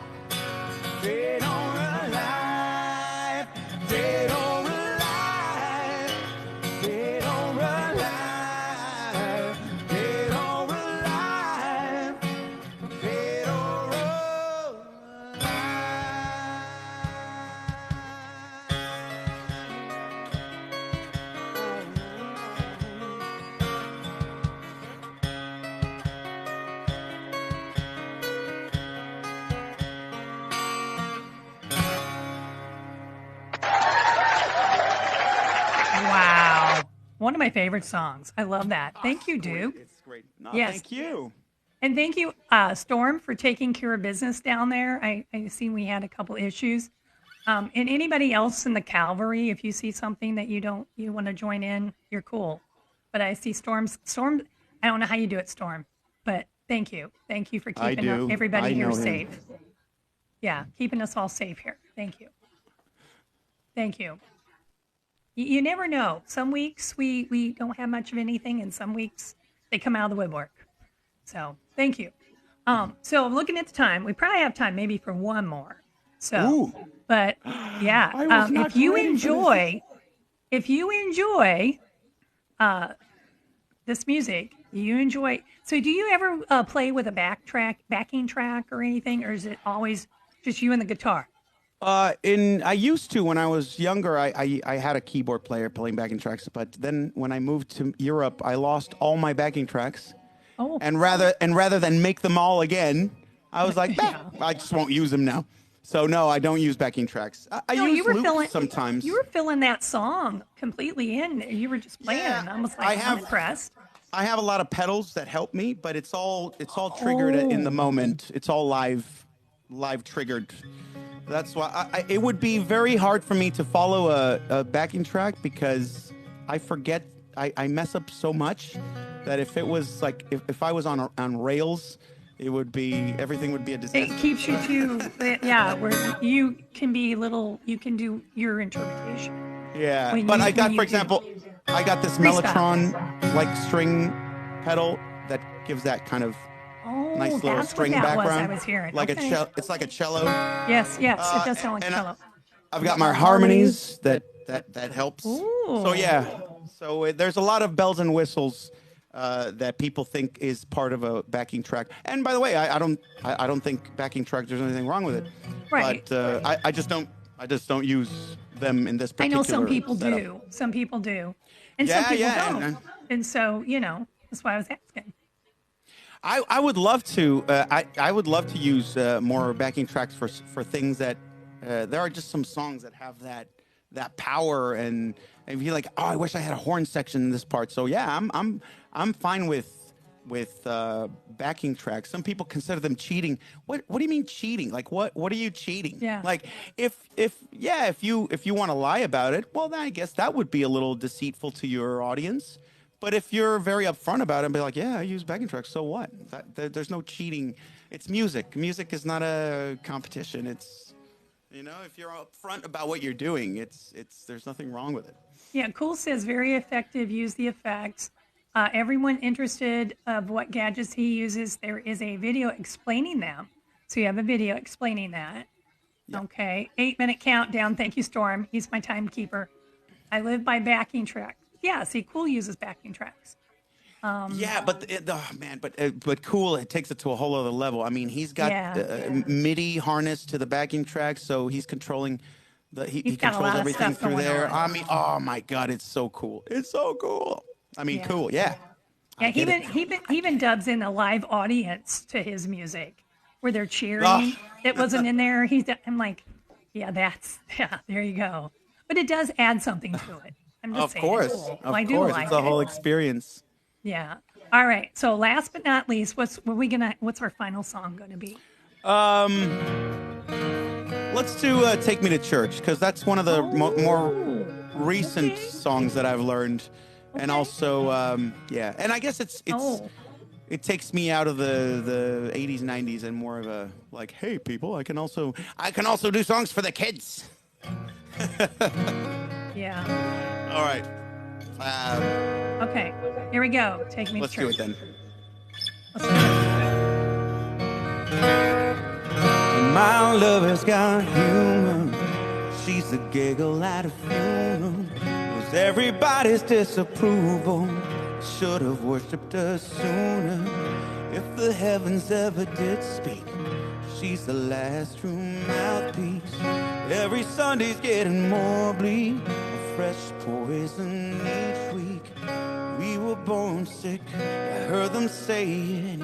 [SPEAKER 2] dead or alive, dead or alive, dead or alive, dead or alive, dead or
[SPEAKER 1] Wow. One of my favorite songs. I love that. Thank you, Duke.
[SPEAKER 2] It's great. No,
[SPEAKER 1] Yes.
[SPEAKER 2] thank you.
[SPEAKER 1] And thank you, Storm, for taking care of business down there. I seen we had a couple issues. And anybody else in the Calvary, if you see something that you want to join in, you're cool. But I see Storm, I don't know how you do it, Storm, but Thank you. Thank you for
[SPEAKER 2] I
[SPEAKER 1] keeping
[SPEAKER 2] do.
[SPEAKER 1] everybody
[SPEAKER 2] I
[SPEAKER 1] here
[SPEAKER 2] know him.
[SPEAKER 1] safe. Yeah, keeping us all safe here. Thank you. Thank you. You never know. Some weeks we don't have much of anything, and some weeks they come out of the woodwork. So thank you. So I'm looking at the time. We probably have time maybe for one more. So,
[SPEAKER 2] Ooh.
[SPEAKER 1] but yeah,
[SPEAKER 2] I was not
[SPEAKER 1] if you
[SPEAKER 2] ready for this.
[SPEAKER 1] enjoy this music, you enjoy. So do you ever play with a backing track or anything, or is it always just you and the guitar?
[SPEAKER 2] I used to when I was younger. I had a keyboard player playing backing tracks, but then when I moved to Europe, I lost all my backing tracks.
[SPEAKER 1] Oh,
[SPEAKER 2] And rather than make them all again, I was like, bah,
[SPEAKER 1] yeah.
[SPEAKER 2] I just won't use them now. So no, I don't use backing tracks. I
[SPEAKER 1] No,
[SPEAKER 2] use loops sometimes.
[SPEAKER 1] You were filling that song completely in. You were just playing,
[SPEAKER 2] Yeah,
[SPEAKER 1] and I was
[SPEAKER 2] I
[SPEAKER 1] like, I'm
[SPEAKER 2] have-
[SPEAKER 1] impressed.
[SPEAKER 2] I have a lot of pedals that help me, but it's all triggered in the moment. It's all live triggered. That's why it would be very hard for me to follow a backing track because I forget. I mess up so much that if it was like if I was on rails, it would be everything would be a disaster.
[SPEAKER 1] It keeps you to, yeah, where you can be you can do your interpretation.
[SPEAKER 2] Yeah,
[SPEAKER 1] when
[SPEAKER 2] but
[SPEAKER 1] you-
[SPEAKER 2] I
[SPEAKER 1] when
[SPEAKER 2] got,
[SPEAKER 1] you
[SPEAKER 2] for
[SPEAKER 1] do.
[SPEAKER 2] example, I got this
[SPEAKER 1] Freestyle.
[SPEAKER 2] Mellotron like string pedal that gives that kind of
[SPEAKER 1] Oh,
[SPEAKER 2] nice little
[SPEAKER 1] that's
[SPEAKER 2] string
[SPEAKER 1] what that
[SPEAKER 2] background.
[SPEAKER 1] was I was hearing.
[SPEAKER 2] Like
[SPEAKER 1] okay.
[SPEAKER 2] it's like a cello.
[SPEAKER 1] Yes, it does sound like
[SPEAKER 2] and
[SPEAKER 1] cello.
[SPEAKER 2] I've got my harmonies that helps.
[SPEAKER 1] Ooh.
[SPEAKER 2] So yeah, there's a lot of bells and whistles that people think is part of a backing track. And by the way, I don't think backing track there's anything wrong with it.
[SPEAKER 1] Right.
[SPEAKER 2] But I just don't use them in this
[SPEAKER 1] I
[SPEAKER 2] particular
[SPEAKER 1] know some people
[SPEAKER 2] setup.
[SPEAKER 1] do. Some people do. And some
[SPEAKER 2] Yeah,
[SPEAKER 1] people
[SPEAKER 2] yeah,
[SPEAKER 1] don't.
[SPEAKER 2] and-
[SPEAKER 1] And so, that's why I was asking.
[SPEAKER 2] I would love to I would love to use more backing tracks for things that there are just some songs that have that power and be like, oh, I wish I had a horn section in this part. So yeah, I'm fine with backing tracks. Some people consider them cheating. What do you mean cheating? Like what are you cheating?
[SPEAKER 1] Yeah.
[SPEAKER 2] Like if you want to lie about it, well then I guess that would be a little deceitful to your audience. But if you're very upfront about it and be like, yeah, I use backing tracks, so what? There's no cheating. It's music. Music is not a competition. It's, if you're upfront about what you're doing, there's nothing wrong with it.
[SPEAKER 1] Yeah, Cool says very effective. Use the effects. Everyone interested of what gadgets he uses, there is a video explaining them. So you have a video explaining that.
[SPEAKER 2] Yep.
[SPEAKER 1] Okay. 8-minute countdown. Thank you, Storm. He's my timekeeper. I live by backing tracks. Yeah, see, Cool uses backing tracks.
[SPEAKER 2] Yeah, but but Cool, it takes it to a whole other level. I mean, he's got MIDI harness to the backing track, so he's controlling he
[SPEAKER 1] He's got a
[SPEAKER 2] controls
[SPEAKER 1] lot of
[SPEAKER 2] everything
[SPEAKER 1] stuff
[SPEAKER 2] through
[SPEAKER 1] going
[SPEAKER 2] there.
[SPEAKER 1] on.
[SPEAKER 2] I mean, oh my God, it's so cool. It's so cool. I mean,
[SPEAKER 1] Yeah.
[SPEAKER 2] cool, yeah.
[SPEAKER 1] Yeah,
[SPEAKER 2] I get it.
[SPEAKER 1] he even dubs in a live audience to his music where they're cheering.
[SPEAKER 2] Oh.
[SPEAKER 1] It wasn't in there. I'm like, yeah, there you go. But it does add something to it. I'm just
[SPEAKER 2] Of
[SPEAKER 1] saying.
[SPEAKER 2] course,
[SPEAKER 1] Cool.
[SPEAKER 2] of
[SPEAKER 1] I do
[SPEAKER 2] course,
[SPEAKER 1] like
[SPEAKER 2] it's a
[SPEAKER 1] it.
[SPEAKER 2] whole experience.
[SPEAKER 1] Yeah. All right. So last but not least, what's our final song gonna be?
[SPEAKER 2] Let's do "Take Me to Church" because that's one of the more recent
[SPEAKER 1] okay.
[SPEAKER 2] songs that I've learned, and
[SPEAKER 1] Okay.
[SPEAKER 2] also and I guess it takes me out of the 80s, 90s, and more of a like, hey people, I can also do songs for the kids.
[SPEAKER 1] Yeah.
[SPEAKER 2] All right,
[SPEAKER 1] Okay. Here we go. Take me
[SPEAKER 2] let's
[SPEAKER 1] to
[SPEAKER 2] do
[SPEAKER 1] church.
[SPEAKER 2] it then.
[SPEAKER 1] Let's do it.
[SPEAKER 2] My lover's got humor. She's a giggle at a funeral. Was everybody's disapproval. Should have worshipped her sooner. If the heavens ever did speak, she's the last true mouthpiece. Every Sunday's getting more bleak. A fresh poison each week. We were born sick, I heard them say it.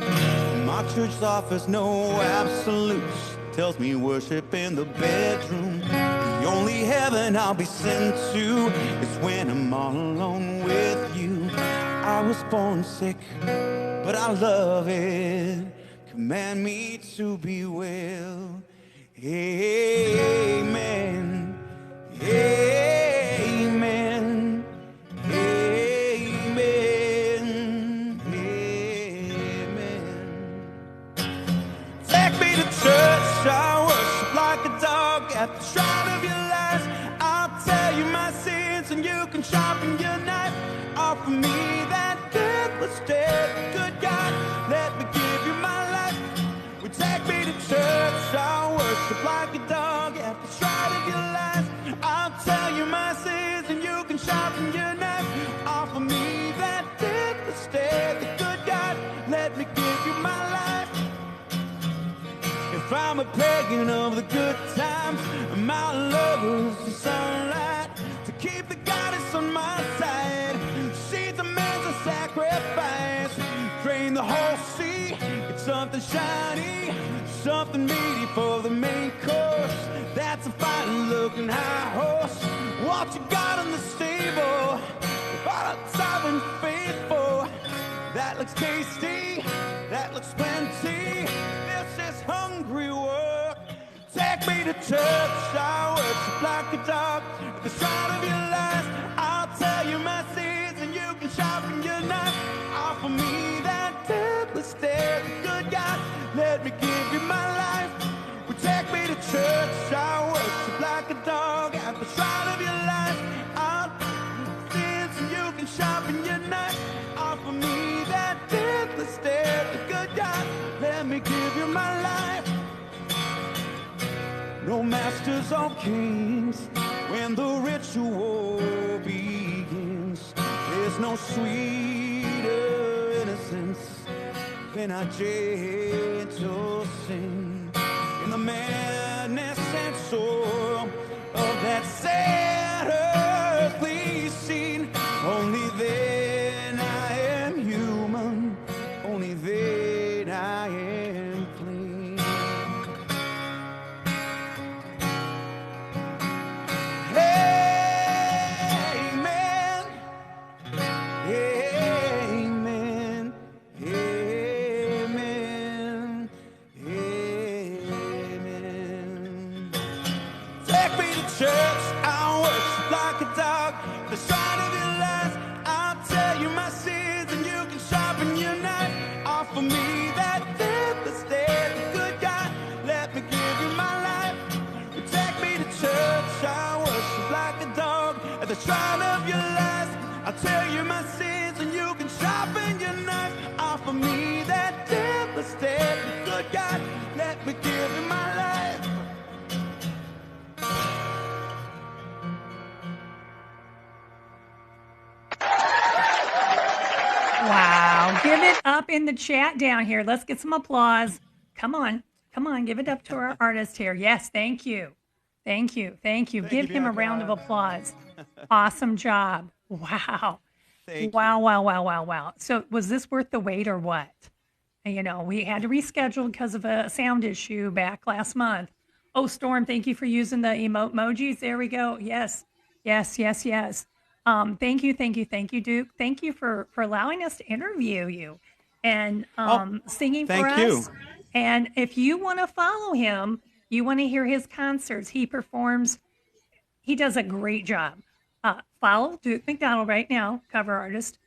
[SPEAKER 2] My church offers no absolutes. Tells me worship in the bedroom. The only heaven I'll be sent to is when I'm all alone with you. I was born sick, but I love it. Command me to be well. Amen. Amen. Amen. Amen. at the shrine of your lies. I'll tell you my sins and you can sharpen your knife. Offer me that deathless death, good God, let me give you my life. Would take me to church, I'll worship like a dog at the shrine of your lies. I'll tell you my sins and you can sharpen your knife. Offer me that deathless death, good God, let me give you my life. If I'm a pagan of the good times, my lover's the sunlight to keep the goddess on my side. She demands a sacrifice, drain the whole sea. It's something shiny, something meaty for the main course. That's a fine looking high horse. What you got in the stable? But I'm faithful. That looks tasty, that looks plenty. This is hungry work. Take me to church, I'll worship like a dog at the shrine of your lies. I'll tell you my sins and you can sharpen your knife. Offer me that deathless death, good God, let me give you my life. Well, take me to church, I'll worship like a dog at the shrine of your lies. I'll sins and you can sharpen your knife. Offer me that deathless death, good God, let me give you my life. No masters or kings when the ritual begins. There's no sweeter innocence than our gentle sin. In the madness and soul of that sad earthly scene, only then I am human, only then I am clean. Amen, amen, amen, amen. Take me to church, I'll worship like a dog, the shrine of your lies. I'll tell you my sins and you can sharpen your knife. Offer me that deathless death, good God, let me give you my life. You take me to church, I'll worship like a dog at the shrine of your lies. I'll tell you my sins and you can sharpen your knife. Offer me that deathless death, good God, let me give you my life.
[SPEAKER 1] Wow. Give it up in the chat down here. Let's get some applause. Come on. Come on. Give it up to our artist here. Yes. Thank you. Thank you. Thank you. Give him a round of applause. Awesome job. Wow.
[SPEAKER 2] Thank
[SPEAKER 1] Wow, wow, wow, wow, wow. So was this worth the wait or what? You know, we had to reschedule because of a sound issue back last month. Oh, Storm, thank you for using the emojis. There we go. Yes, yes, yes, yes. Thank you, thank you, thank you, Duke. Thank you for allowing us to interview you and singing for
[SPEAKER 2] thank you.
[SPEAKER 1] us. And if you want to follow him, you want to hear his concerts, he performs. He does a great job. Follow Duke McDonald right now, cover artist.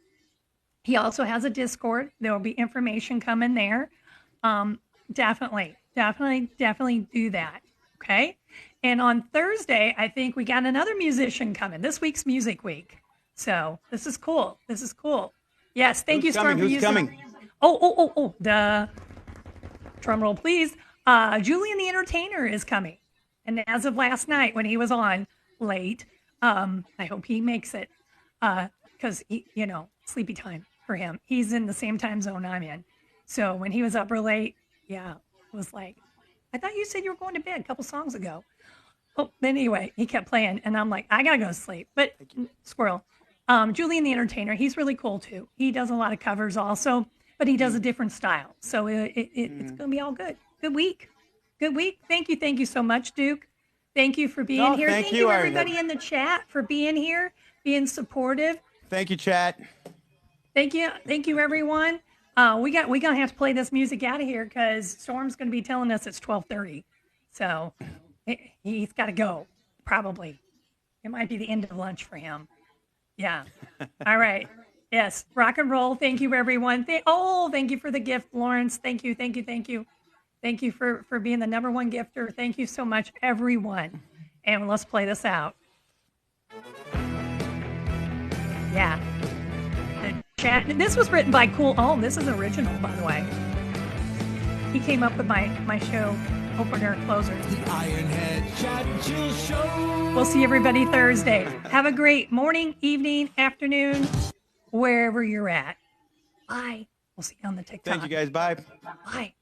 [SPEAKER 1] He also has a Discord. There will be information coming there. Definitely do that. Okay. And on Thursday, I think we got another musician coming. This week's Music Week. So this is cool. This is cool. Yes. Thank you, Storm, for using.
[SPEAKER 2] Who's coming?
[SPEAKER 1] The drum roll, please. Julian the Entertainer is coming. And as of last night when he was on late, I hope he makes it. Because, sleepy time for him. He's in the same time zone I'm in. So when he was up real late, it was like, I thought you said you were going to bed a couple songs ago. Oh, anyway, he kept playing, and I'm like, I got to go to sleep. But, squirrel. Julian the Entertainer, he's really cool, too. He does a lot of covers also, but he does a different style. So it's going to be all good. Good week. Good week. Thank you so much, Duke. Thank you for being here. Thank you, everybody in the chat, for being here, being supportive.
[SPEAKER 2] Thank you, chat.
[SPEAKER 1] Thank you, everyone. We're gonna have to play this music out of here because Storm's gonna be telling us it's 12:30, so he's got to go. Probably, it might be the end of lunch for him. Yeah. All right. Yes. Rock and roll. Thank you, everyone. Thank you for the gift, Lawrence. Thank you. Thank you for being the #1 gifter. Thank you so much, everyone. And let's play this out. Yeah. The chat. This was written by Cool. Oh, this is original, by the way. He came up with my show opener closer.
[SPEAKER 3] The Ironhead Chat and Chill Show.
[SPEAKER 1] We'll see everybody Thursday. Have a great morning, evening, afternoon, wherever you're at. Bye. We'll see you on the TikTok.
[SPEAKER 2] Thank you guys. Bye.
[SPEAKER 1] Bye.